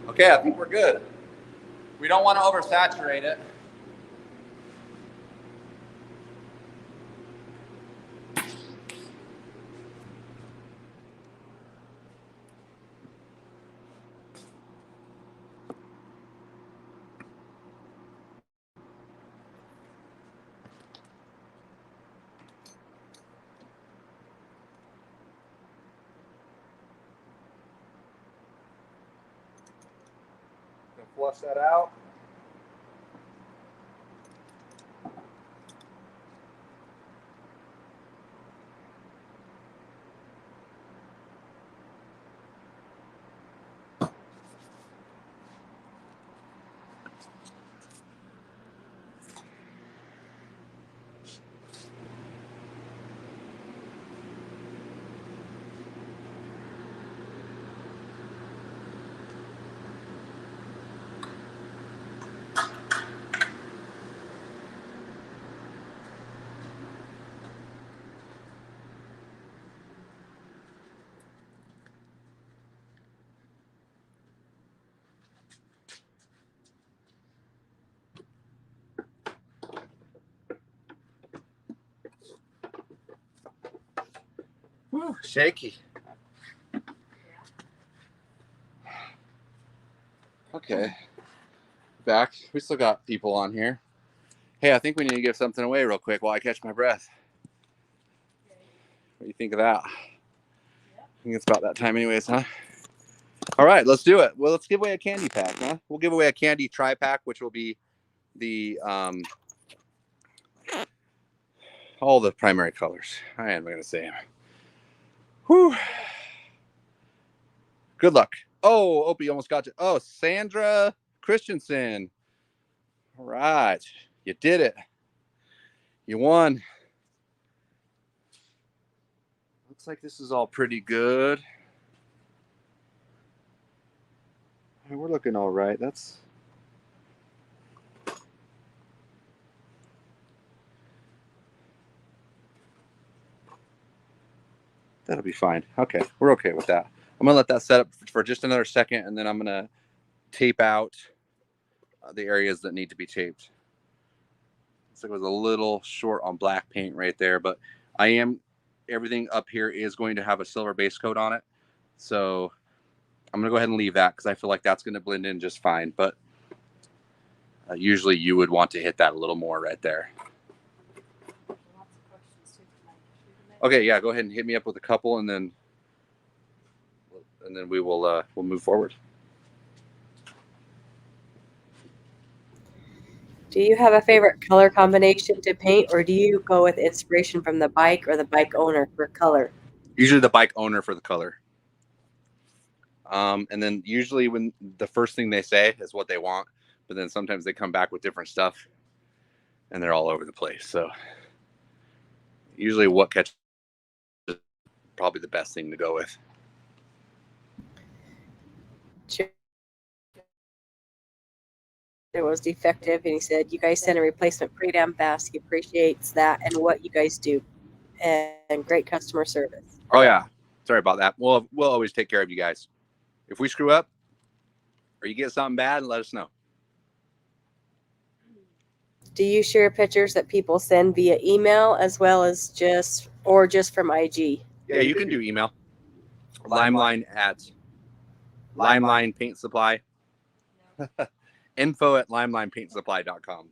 Okay, I think we're good. We don't want to oversaturate it. Flush that out. Whew, shaky. Okay. Back. We still got people on here. Hey, I think we need to give something away real quick while I catch my breath. What do you think of that? I think it's about that time anyways, huh? All right, let's do it. Well, let's give away a candy pack, huh? We'll give away a candy tri-pack, which will be the all the primary colors. I am going to say them. Whew. Good luck. Oh, Opie almost got you. Oh, Sandra Christensen. All right. You did it. You won. Looks like this is all pretty good. We're looking all right. That'll be fine. Okay, we're okay with that. I'm gonna let that set up for just another second, and then I'm gonna tape out the areas that need to be taped. So it was a little short on black paint right there, but everything up here is going to have a silver base coat on it. So I'm gonna go ahead and leave that because I feel like that's gonna blend in just fine. But usually you would want to hit that a little more right there. Okay, yeah, go ahead and hit me up with a couple, and then we will we'll move forward. Do you have a favorite color combination to paint, or do you go with inspiration from the bike or the bike owner for color? Usually the bike owner for the color. And then usually when the first thing they say is what they want, but then sometimes they come back with different stuff and they're all over the place. So usually what catches is probably the best thing to go with. It was defective, and he said, you guys send a replacement pretty damn fast. He appreciates that and what you guys do, and great customer service. Oh yeah, sorry about that. We'll always take care of you guys. If we screw up or you get something bad, let us know. Do you share pictures that people send via email as well as just from IG? Yeah, you can do email. Limeline at Limeline Paint Supply. info@limelinepaintsupply.com.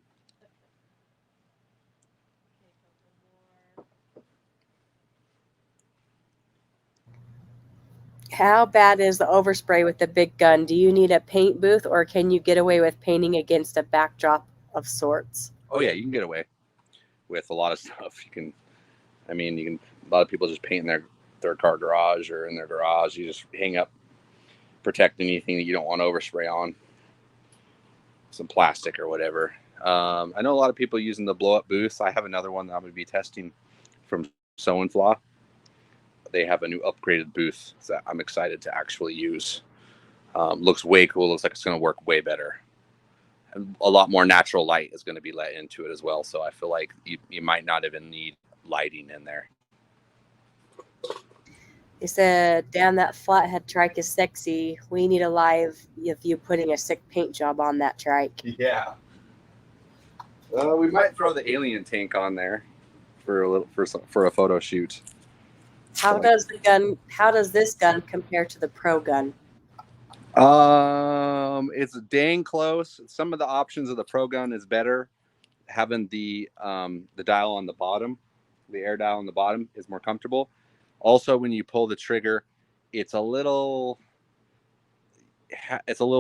How bad is the overspray with the big gun? Do you need a paint booth, or can you get away with painting against a backdrop of sorts? Oh yeah, you can get away with a lot of stuff. A lot of people just paint in their car garage or in their garage. You just hang up, protect anything that you don't want to overspray on. Some plastic or whatever. I know a lot of people using the blow up booths. I have another one that I'm going to be testing from Sew and Flaw. They have a new upgraded booth that I'm excited to actually use. Looks way cool. Looks like it's going to work way better. And a lot more natural light is going to be let into it as well. So I feel like you might not even need lighting in there. He said, damn, that flathead trike is sexy. We need a live of you putting a sick paint job on that trike. Yeah. We might throw the alien tank on there for a photo shoot. How does this gun compare to the Pro gun? It's dang close. Some of the options of the Pro gun is better. Having the dial on the bottom, the air dial on the bottom is more comfortable. Also, when you pull the trigger, it's a little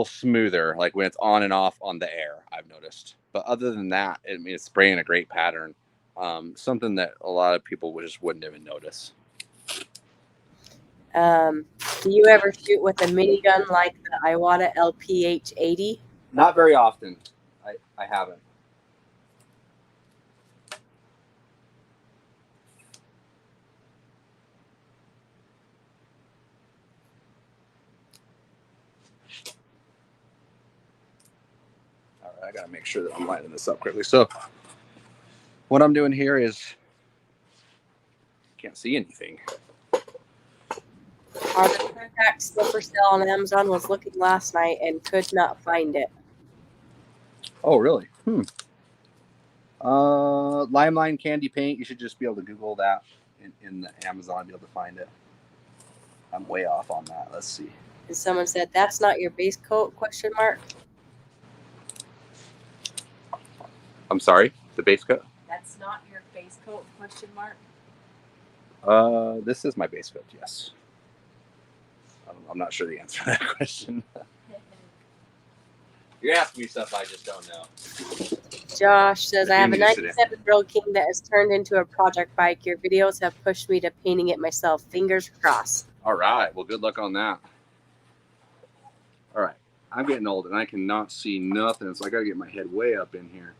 smoother, like when it's on and off on the air, I've noticed. But other than that, it's spraying a great pattern. Something that a lot of people just wouldn't even notice. Do you ever shoot with a minigun like the Iwata LPH80? Not very often. I haven't. All right, I gotta make sure that I'm lining this up correctly. So what I'm doing here is can't see anything. Are the contacts still for sale on Amazon? Was looking last night and could not find it. Oh, really? Limeline candy paint. You should just be able to Google that in the Amazon, be able to find it. I'm way off on that. Let's see. And someone said, that's not your base coat, question mark. I'm sorry, the base coat? That's not your base coat, question mark. This is my base coat, yes. I'm not sure the answer to that question. You're asking me stuff I just don't know. Josh says, I have a Used to it. 97 Road King that has turned into a project bike. Your videos have pushed me to painting it myself. Fingers crossed. All right. Well, good luck on that. All right. I'm getting old and I cannot see nothing, so I got to get my head way up in here.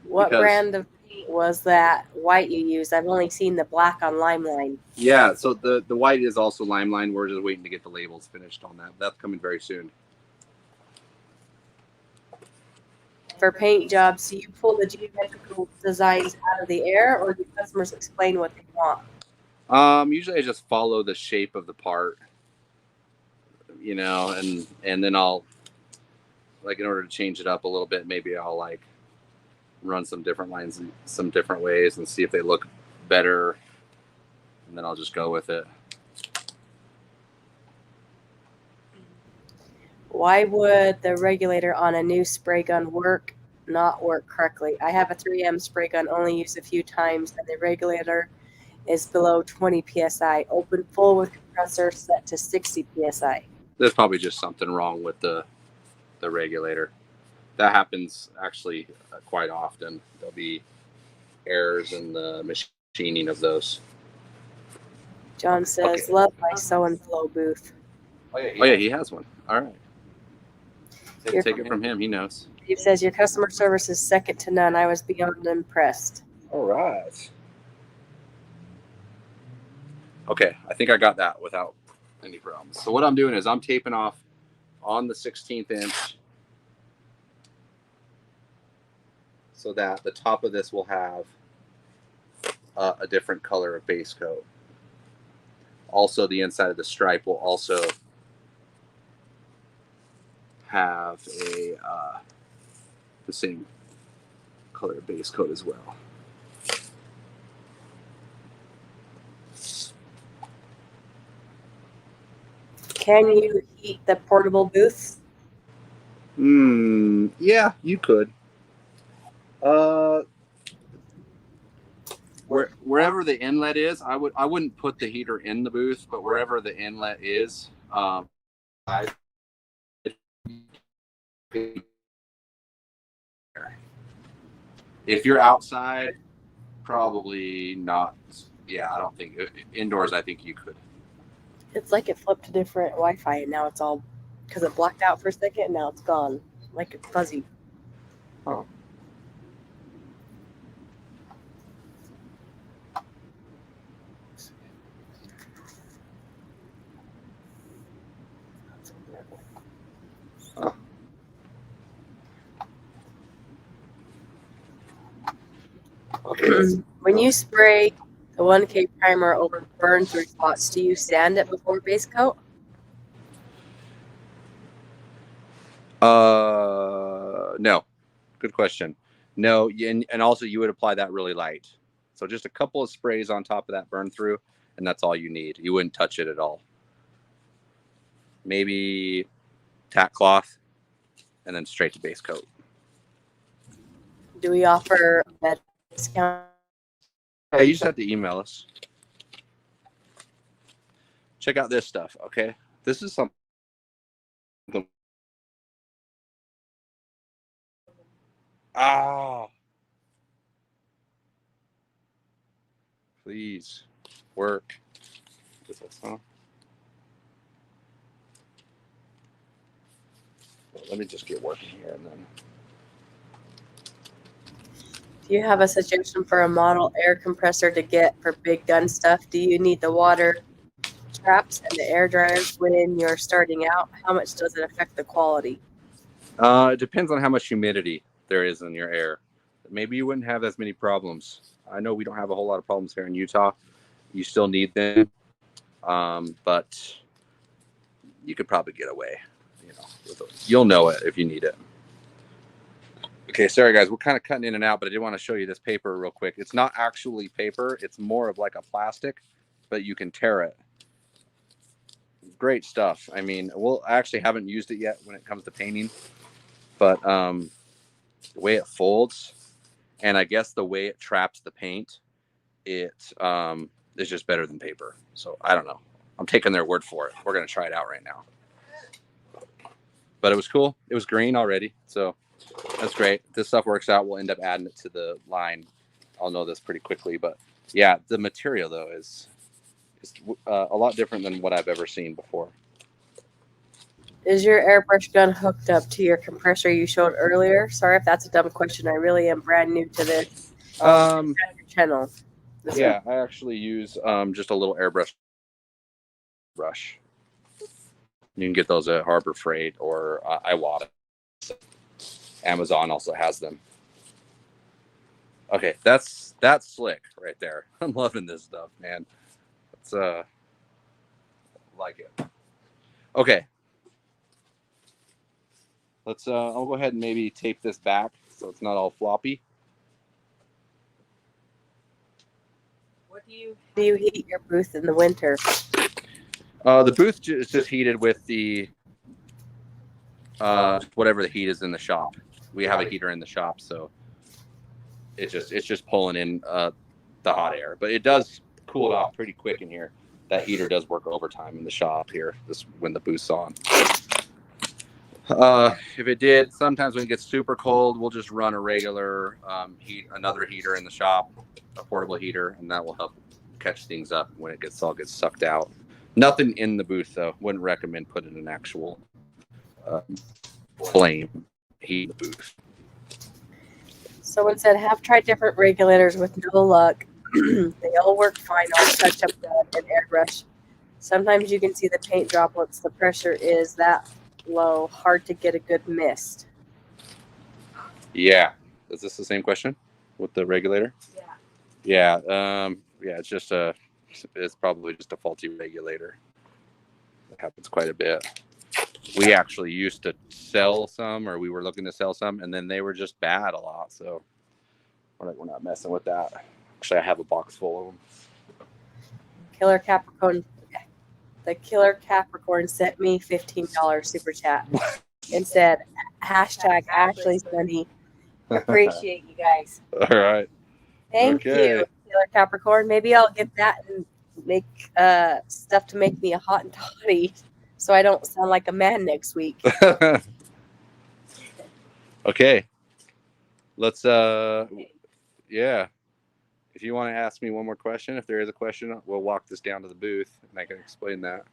What brand of paint was that white you used? I've only seen the black on Limeline. Yeah, so the white is also Limeline. We're just waiting to get the labels finished on that. That's coming very soon. For paint jobs, do you pull the geometrical designs out of the air, or do customers explain what they want? Usually I just follow the shape of the part, you know, and then I'll, like, in order to change it up a little bit, maybe I'll like run some different lines in some different ways and see if they look better, and then I'll just go with it. Why would the regulator on a new spray gun not work correctly? I have a 3M spray gun, only used a few times, and the regulator is below 20 psi. Open full with compressor set to 60 psi. There's probably just something wrong with the regulator. That happens actually quite often. There'll be errors in the machining of those. John says, Okay. Love my sew and flow booth. Oh yeah, he has one. All right. Take it from him. He knows. He says, your customer service is second to none. I was beyond impressed. All right. Okay, I think I got that without any problems. So what I'm doing is I'm taping off on the 16th inch so that the top of this will have a different color of base coat. Also, the inside of the stripe will also have the same color of base coat as well. Can you heat the portable booths? Yeah, you could. Wherever the inlet is, I wouldn't put the heater in the booth, but wherever the inlet is, if you're outside, probably not. Yeah, I don't think indoors. I think you could. It's like it flipped to different Wi-Fi, and now it's all, because it blacked out for a second, and now it's gone. Like it's fuzzy. Oh. Okay. When you spray the 1K primer over burn-through spots, do you sand it before base coat? No. Good question. No, and also you would apply that really light. So just a couple of sprays on top of that burn through, and that's all you need. You wouldn't touch it at all. Maybe tack cloth, and then straight to base coat. Do we offer a discount? Hey, you just have to email us. Check out this stuff, okay? This is something. Please work with this, huh? Well, let me just get working here and then. Do you have a suggestion for a model air compressor to get for big gun stuff? Do you need the water traps and the air dryers when you're starting out? How much does it affect the quality? It depends on how much humidity there is in your air. Maybe you wouldn't have as many problems. I know we don't have a whole lot of problems here in Utah. You still need them, but you could probably get away. You know, you'll know it if you need it. Okay, sorry guys, we're kind of cutting in and out, but I did want to show you this paper real quick. It's not actually paper, it's more of like a plastic, but you can tear it. Great stuff. I mean, I actually haven't used it yet when it comes to painting, but the way it folds, and I guess the way it traps the paint, it is just better than paper. So I don't know. I'm taking their word for it. We're gonna try it out right now. But it was cool. It was green already, so that's great. If this stuff works out, we'll end up adding it to the line. I'll know this pretty quickly, but yeah, the material though is a lot different than what I've ever seen before. Is your airbrush gun hooked up to your compressor you showed earlier? Sorry if that's a dumb question. I really am brand new to this channel. Yeah, I actually use just a little airbrush brush. You can get those at Harbor Freight or Iwata. Amazon also has them. Okay, that's slick right there. I'm loving this stuff, man. It's like it. Okay. Let's I'll go ahead and maybe tape this back so it's not all floppy. What do you heat your booth in the winter? The booth is just heated with the whatever the heat is in the shop. We have a heater in the shop, so it's just pulling in the hot air. But it does cool it off pretty quick in here. That heater does work overtime in the shop here. This when the booth's on. If it did, sometimes when it gets super cold, we'll just run a regular another heater in the shop, a portable heater, and that will help catch things up when it gets sucked out. Nothing in the booth though. Wouldn't recommend putting an actual flame heat in the booth. Someone said, have tried different regulators with no luck. They all work fine on touch-up gun and airbrush. Sometimes you can see the paint droplets. The pressure is that low, hard to get a good mist. Yeah. Is this the same question with the regulator? Yeah. Yeah. It's probably just a faulty regulator. It happens quite a bit. We actually used to sell some, or we were looking to sell some, and then they were just bad a lot. So we're not messing with that. Actually, I have a box full of them. Killer Capricorn. The Killer Capricorn sent me $15 super chat and said, hashtag Ashley's money. Appreciate you guys. All right. Thank you, Killer Capricorn. Maybe I'll get that and make stuff to make me a hot and toddy so I don't sound like a man next week. Okay. Let's yeah. If you want to ask me one more question, if there is a question, we'll walk this down to the booth and I can explain that.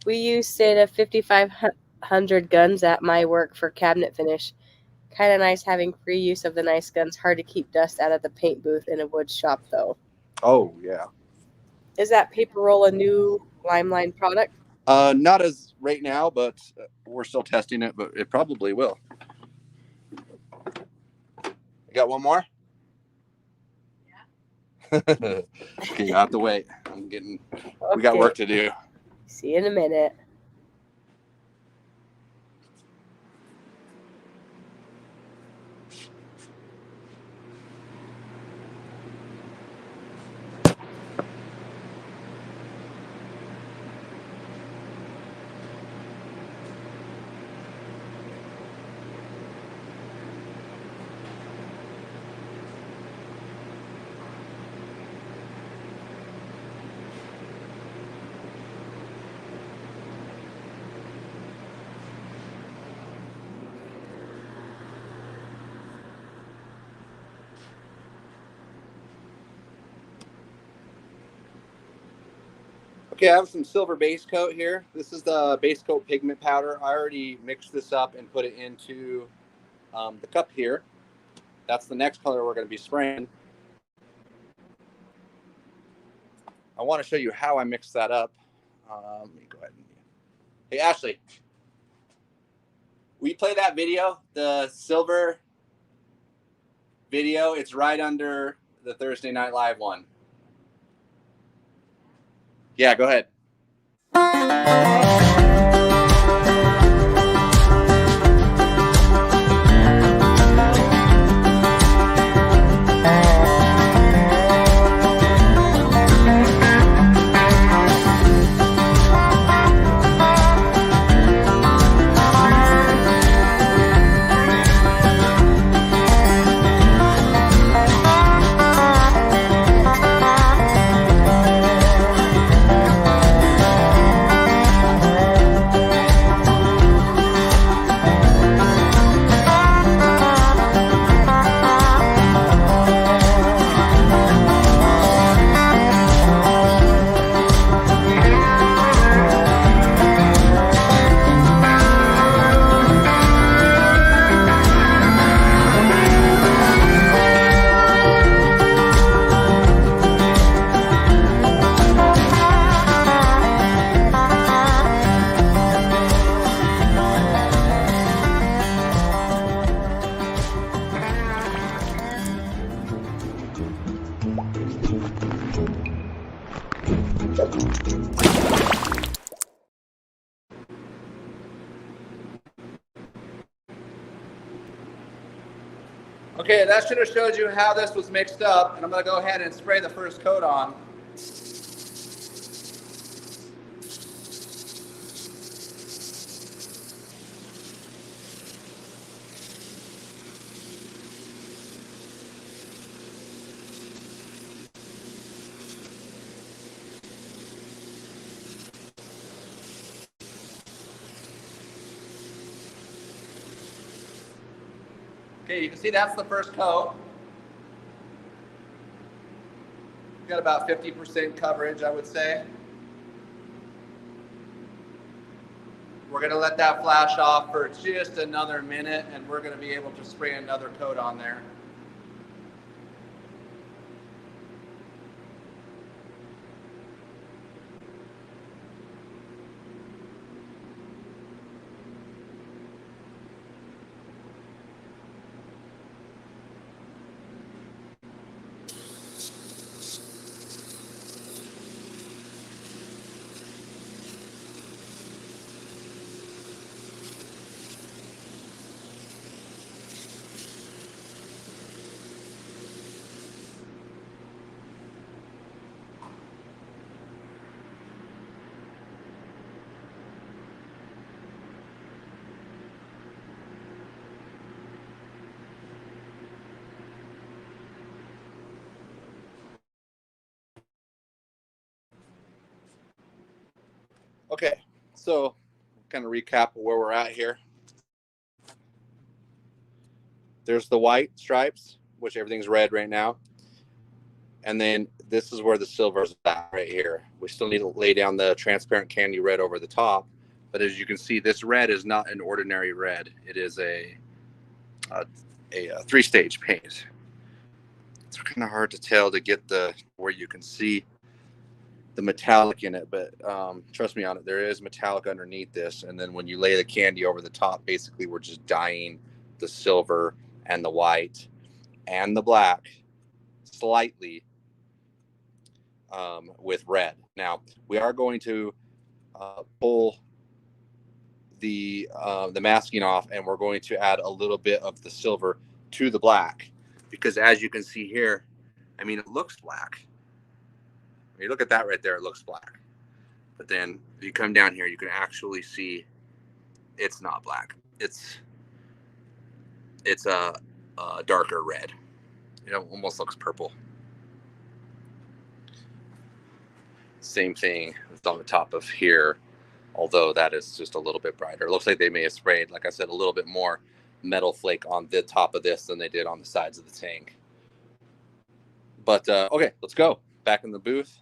We use SATA 5500 guns at my work for cabinet finish. Kind of nice having free use of the nice guns. Hard to keep dust out of the paint booth in a wood shop, though. Oh, yeah. Is that paper roll a new Limeline product? Not as right now, but we're still testing it, but it probably will. You got one more? Okay, you have to wait. We got work to do. See you in a minute. Okay, I have some silver base coat here. This is the base coat pigment powder. I already mixed this up and put it into the cup here. That's the next color we're going to be spraying. I want to show you how I mixed that up. Let me go ahead and... Hey, Ashley, will you play that video? The silver video. It's right under the Thursday Night Live one. Yeah, go ahead. Okay, that should have showed you how this was mixed up, and I'm gonna go ahead and spray the first coat on. Okay, you can see that's the first coat. Got about 50% coverage, I would say. We're gonna let that flash off for just another minute, and we're gonna be able to spray another coat on there. Okay, so kind of recap where we're at here. There's the white stripes, which everything's red right now. And then this is where the silver is at right here. We still need to lay down the transparent candy red over the top. But as you can see, this red is not an ordinary red. It is a three-stage paint. It's kind of hard to tell to get the where you can see the metallic in it, but trust me on it, there is metallic underneath this. And then when you lay the candy over the top, basically we're just dyeing the silver and the white and the black slightly with red. Now we are going to pull the masking off, and we're going to add a little bit of the silver to the black, because as you can see here, I mean, it looks black. When you look at that right there, it looks black. But then if you come down here, you can actually see it's not black. It's a darker red. It almost looks purple. Same thing on the top of here, although that is just a little bit brighter. It looks like they may have sprayed, like I said, a little bit more metal flake on the top of this than they did on the sides of the tank. But okay, let's go back in the booth.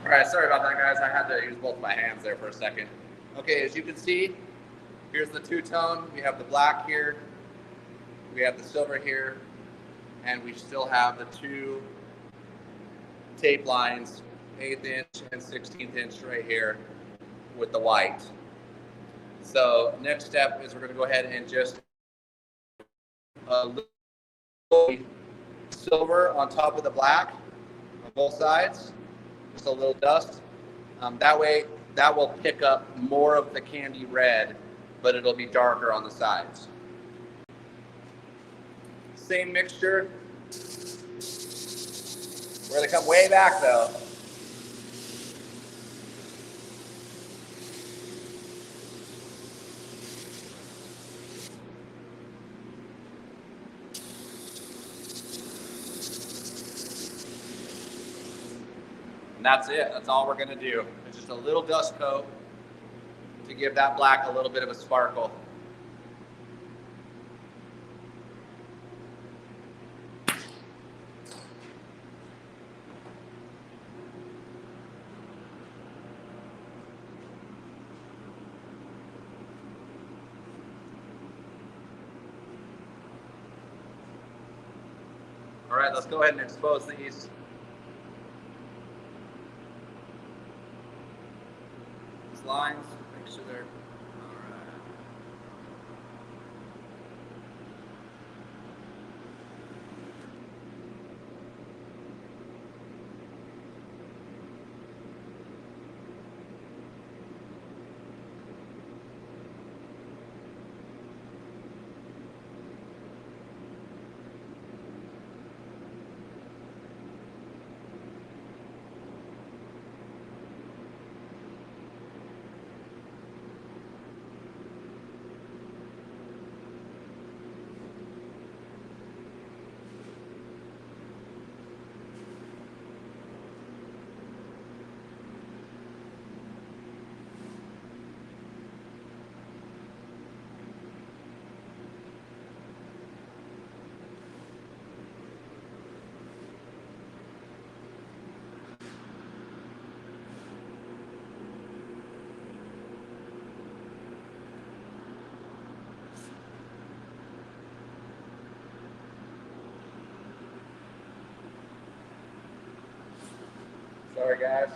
All right, sorry about that, guys. I had to use both my hands there for a second. Okay, as you can see, here's the two-tone. We have the black here, we have the silver here, and we still have the two tape lines, 1/8 inch and 1/16 inch right here with the white. So next step is we're going to go ahead and just a little silver on top of the black on both sides, just a little dust. That way, that will pick up more of the candy red, but it'll be darker on the sides. Same mixture. We're going to come way back though. And that's it. That's all we're going to do. It's just a little dust coat to give that black a little bit of a sparkle. All right, let's go ahead and expose these. These lines, make sure they're all right. Sorry, guys.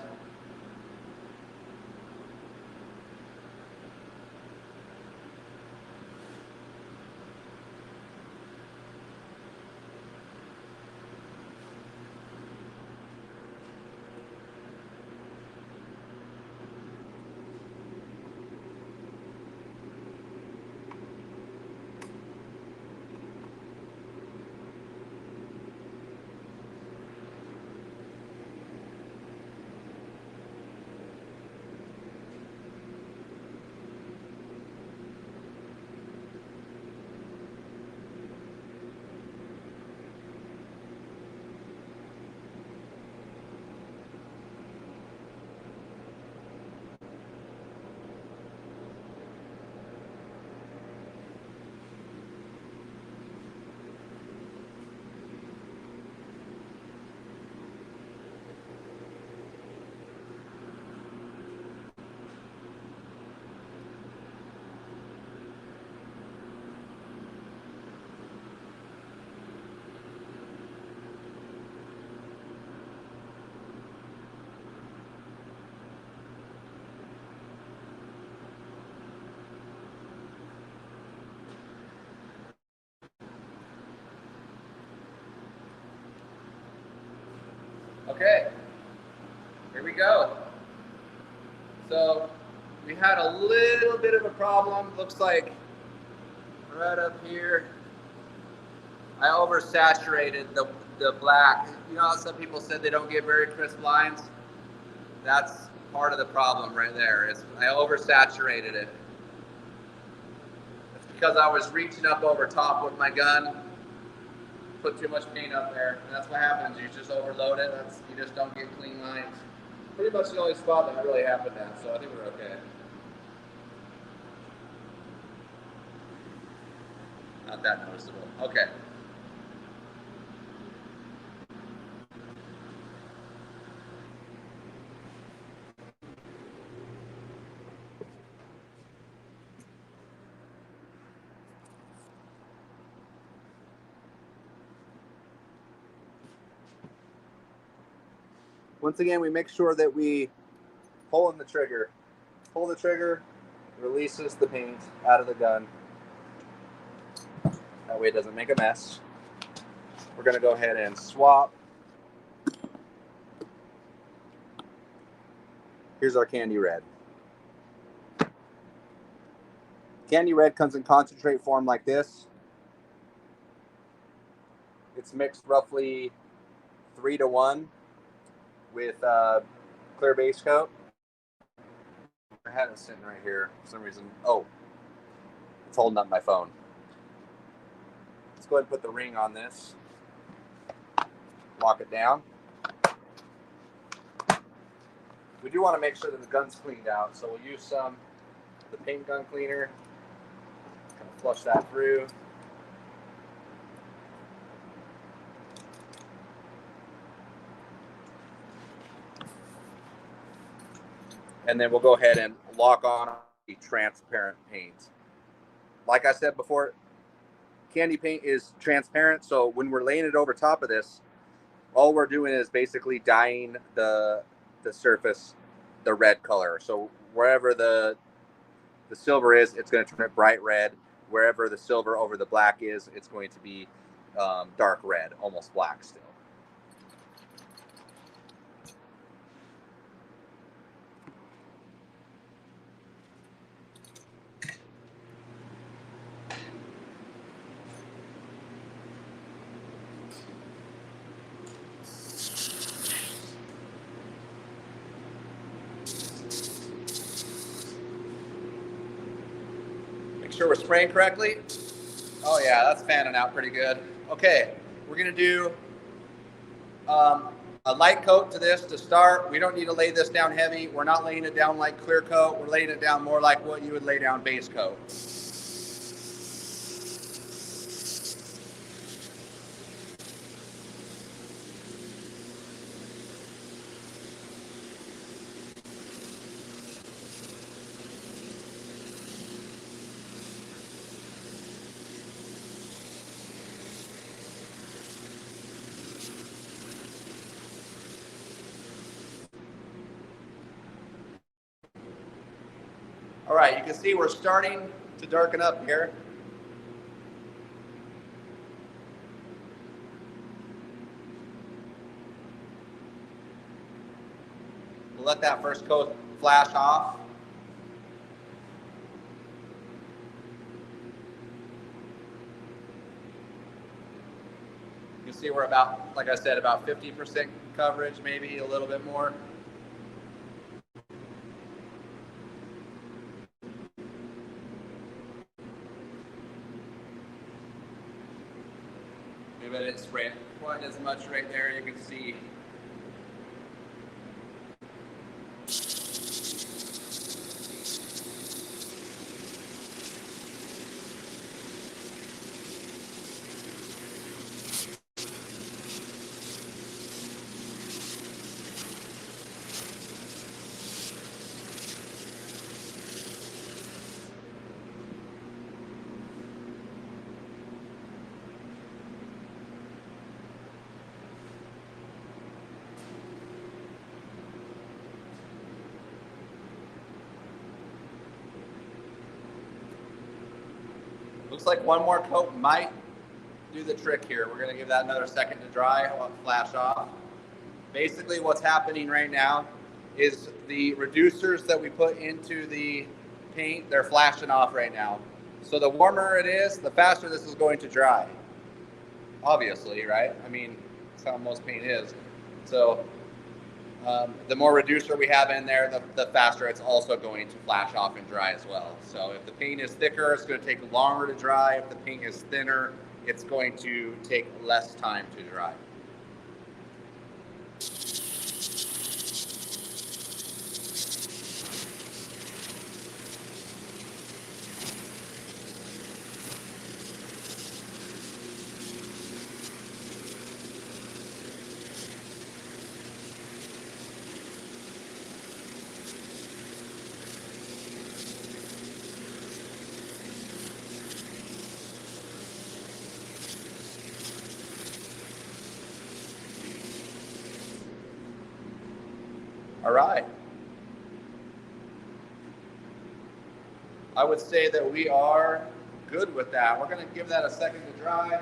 Okay, here we go. So we had a little bit of a problem. Looks like right up here, I oversaturated the black. You know how some people said they don't get very crisp lines? That's part of the problem right there. Is I oversaturated it. It's because I was reaching up over top with my gun, put too much paint up there. And that's what happens. You just overload it. You just don't get clean lines. Pretty much the only spot that really happened at, so I think we're okay. Not that noticeable. Okay. Once again, we make sure that we pull the trigger, releases the paint out of the gun. That way it doesn't make a mess. We're going to go ahead and swap. Here's our candy red. Candy red comes in concentrate form like this. It's mixed roughly 3-to-1 with clear base coat. I had it sitting right here for some reason. Oh, it's holding up my phone. Let's go ahead and put the ring on this. Lock it down. We do want to make sure that the gun's cleaned out, so we'll use some of the paint gun cleaner. Kind of flush that through. And then we'll go ahead and lock on the transparent paint. Like I said before, candy paint is transparent, so when we're laying it over top of this, all we're doing is basically dyeing the surface the red color. So wherever the silver is, it's going to turn it bright red. Wherever the silver over the black is, it's going to be dark red, almost black still. Sure we're spraying correctly. Oh yeah, that's fanning out pretty good. Okay, we're gonna do a light coat to this to start. We don't need to lay this down heavy. We're not laying it down like clear coat. We're laying it down more like what you would lay down base coat. All right, you can see we're starting to darken up here. We'll let that first coat flash off. You can see we're about, like I said, about 50% coverage, maybe a little bit more. Maybe I didn't spray it quite as much right there. You can see. Looks like one more coat might do the trick here. We're going to give that another second to dry. I'll flash off. Basically what's happening right now is the reducers that we put into the paint, they're flashing off right now. So the warmer it is, the faster this is going to dry. Obviously, right? I mean, that's how most paint is. So the more reducer we have in there, the faster it's also going to flash off and dry as well. So if the paint is thicker, it's going to take longer to dry. If the paint is thinner, it's going to take less time to dry. All right. I would say that we are good with that. We're going to give that a second to dry.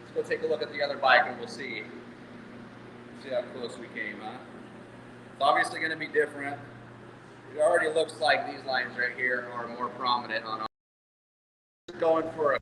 Let's go take a look at the other bike and we'll see how close we came, huh? It's obviously going to be different. It already looks like these lines right here are more prominent on our. Going for a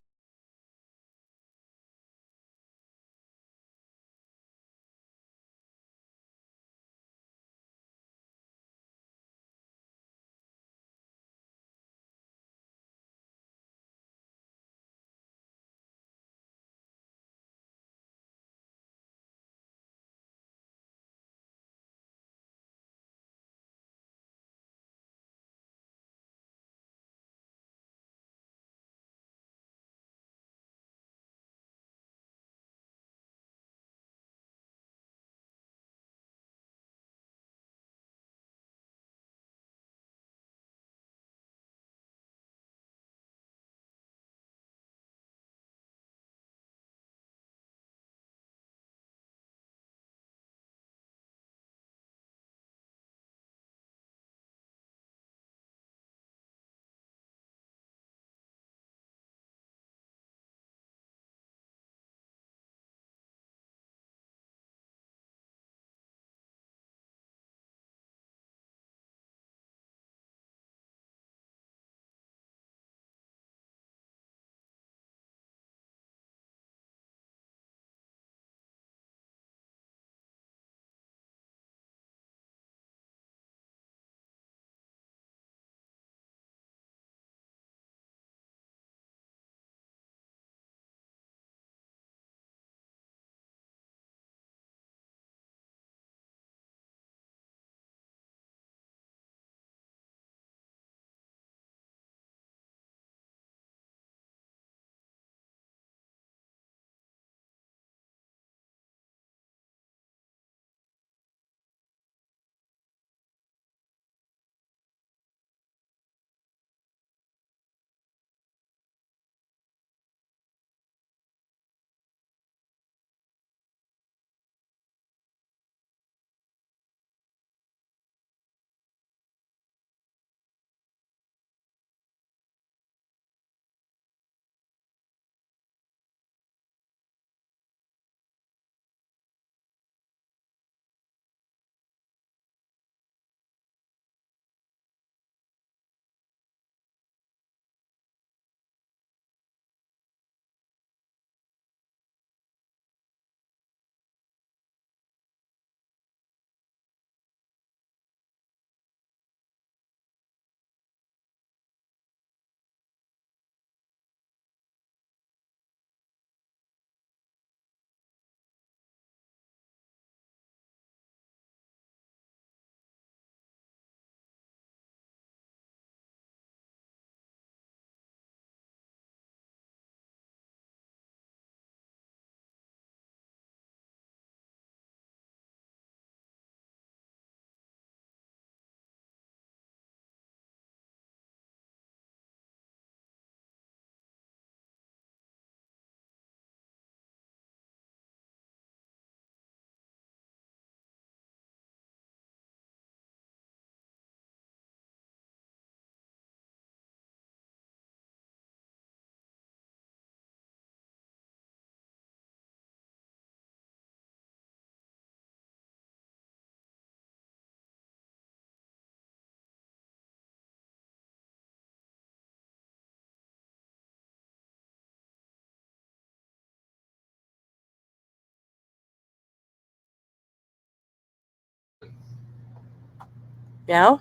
Now?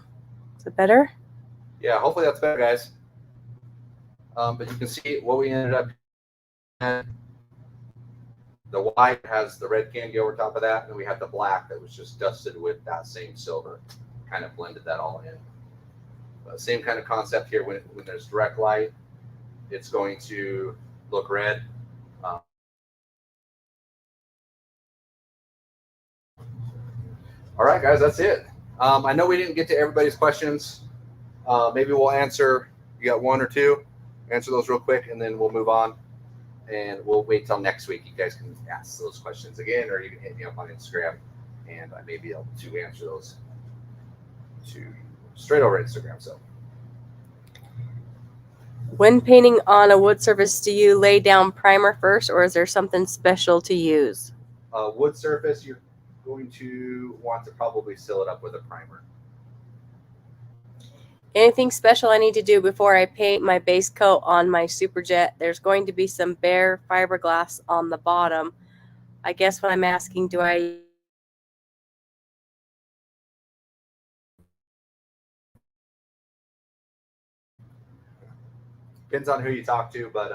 Is it better? Yeah, hopefully that's better, guys. But you can see what we ended up. The white has the red candy over top of that, and then we had the black that was just dusted with that same silver. Kind of blended that all in. Same kind of concept here. When there's direct light, it's going to look red. All right, guys, that's it. I know we didn't get to everybody's questions. Maybe we'll answer. You got one or two? Answer those real quick, and then we'll move on. And we'll wait till next week. You guys can ask those questions again, or you can hit me up on Instagram, and I may be able to answer those to straight over Instagram. So, When painting on a wood surface, do you lay down primer first, or is there something special to use? wood surface, you're going to want to probably seal it up with a primer. Anything special I need to do before I paint my base coat on my Superjet? There's going to be some bare fiberglass on the bottom. I guess what I'm asking, do I... Depends on who you talk to, but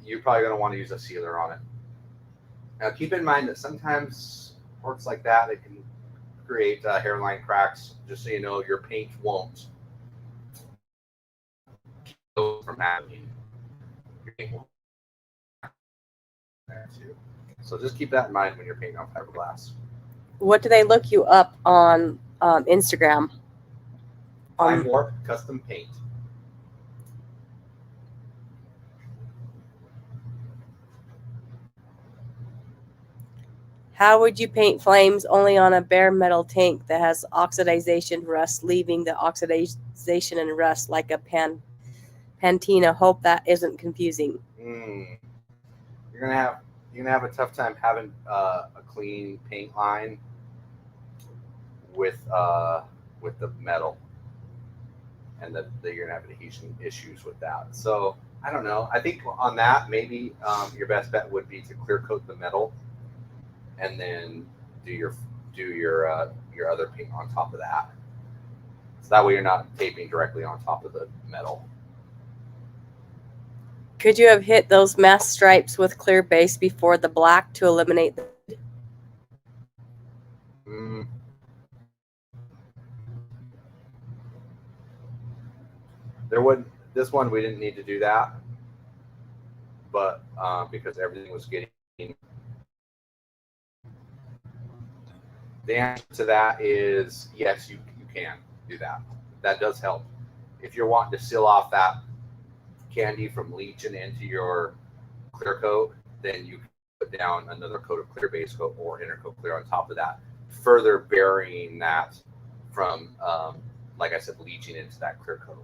you're probably going to want to use a sealer on it. Now, keep in mind that sometimes works like that, it can create hairline cracks. Just so you know, your paint won't go from happening. Your paint won't. There too. So just keep that in mind when you're painting on fiberglass. What do they look you up on Instagram? Fine Warp Custom Paint. How would you paint flames only on a bare metal tank that has oxidation rust, leaving the oxidation and rust like a patina? Hope that isn't confusing. You're gonna have a tough time having a clean paint line with the metal, and that you're gonna have adhesion issues with that. So I don't know. I think on that maybe your best bet would be to clear coat the metal, and then do your other paint on top of that. So that way you're not taping directly on top of the metal. Could you have hit those mask stripes with clear base before the black to eliminate the... There would this one we didn't need to do that, but because everything was getting... The answer to that is yes, you can do that. That does help. If you're wanting to seal off that candy from leaching into your clear coat, then you can put down another coat of clear base coat or intercoat clear on top of that, further burying that from, like I said, leaching into that clear coat.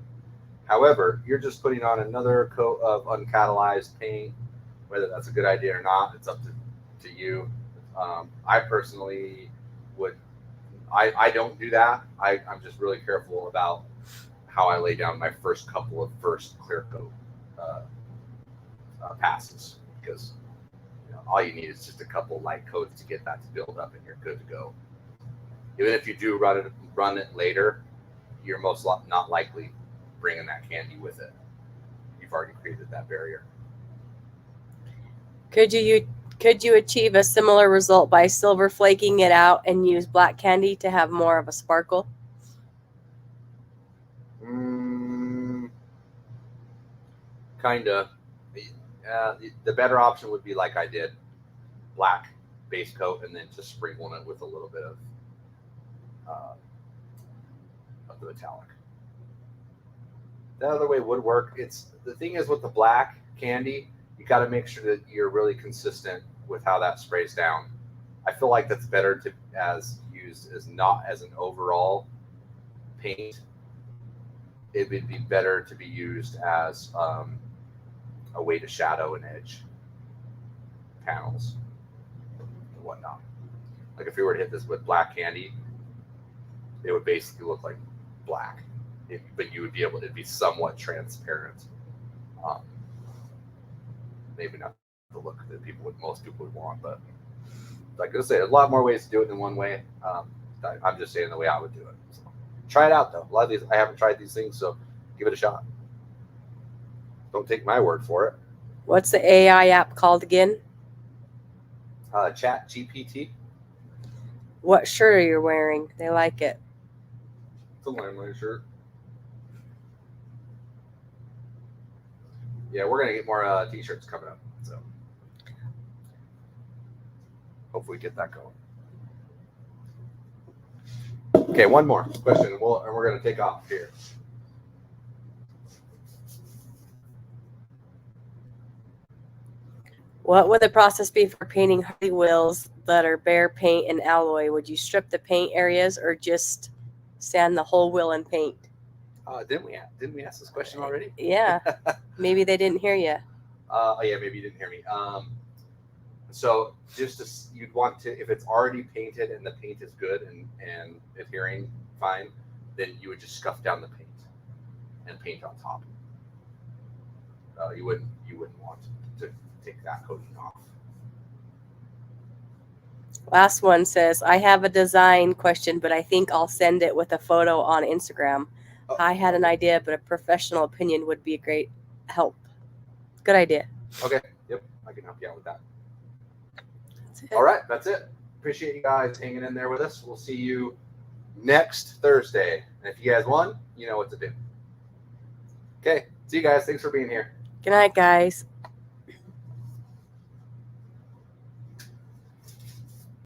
However, you're just putting on another coat of uncatalyzed paint. Whether that's a good idea or not, it's up to you. I personally would, I don't do that. I'm just really careful about how I lay down my first couple of clear coat passes, because all you need is just a couple light coats to get that to build up, and you're good to go. Even if you do run it later, you're most not likely bringing that candy with it. You've already created that barrier. Could you achieve a similar result by silver flaking it out and use black candy to have more of a sparkle? Kinda. The better option would be like I did, black base coat, and then just sprinkling it with a little bit of the metallic. That other way would work. The thing is with the black candy, you got to make sure that you're really consistent with how that sprays down. I feel like that's better to used as not as an overall paint. It would be better to be used as a way to shadow and edge panels and whatnot. Like if you were to hit this with black candy, it would basically look like black, but you would be able to be somewhat transparent. Maybe not the look that most people would want, but like I say, there's a lot more ways to do it than one way. I'm just saying the way I would do it. So, try it out though. A lot of these, I haven't tried these things, so give it a shot. Don't take my word for it. What's the AI app called again? Chat GPT. What shirt are you wearing? They like it. It's a Limelight shirt. Yeah, we're gonna get more t-shirts coming up, so hopefully get that going. Okay, one more question, and we're going to take off here. What would the process be for painting Harley wheels that are bare paint and alloy? Would you strip the paint areas or just sand the whole wheel and paint? Didn't we ask this question already? Yeah. Maybe they didn't hear you. Oh yeah, maybe you didn't hear me. So you'd want to, if it's already painted and the paint is good and adhering fine, then you would just scuff down the paint and paint on top. You wouldn't want to take that coating off. Last one says, I have a design question, but I think I'll send it with a photo on Instagram. Oh. I had an idea, but a professional opinion would be a great help. Good idea. Okay. Yep. I can help you out with that. That's it. All right. That's it. Appreciate you guys hanging in there with us. We'll see you next Thursday. And if you guys won, you know what to do. Okay. See you guys. Thanks for being here. Good night, guys.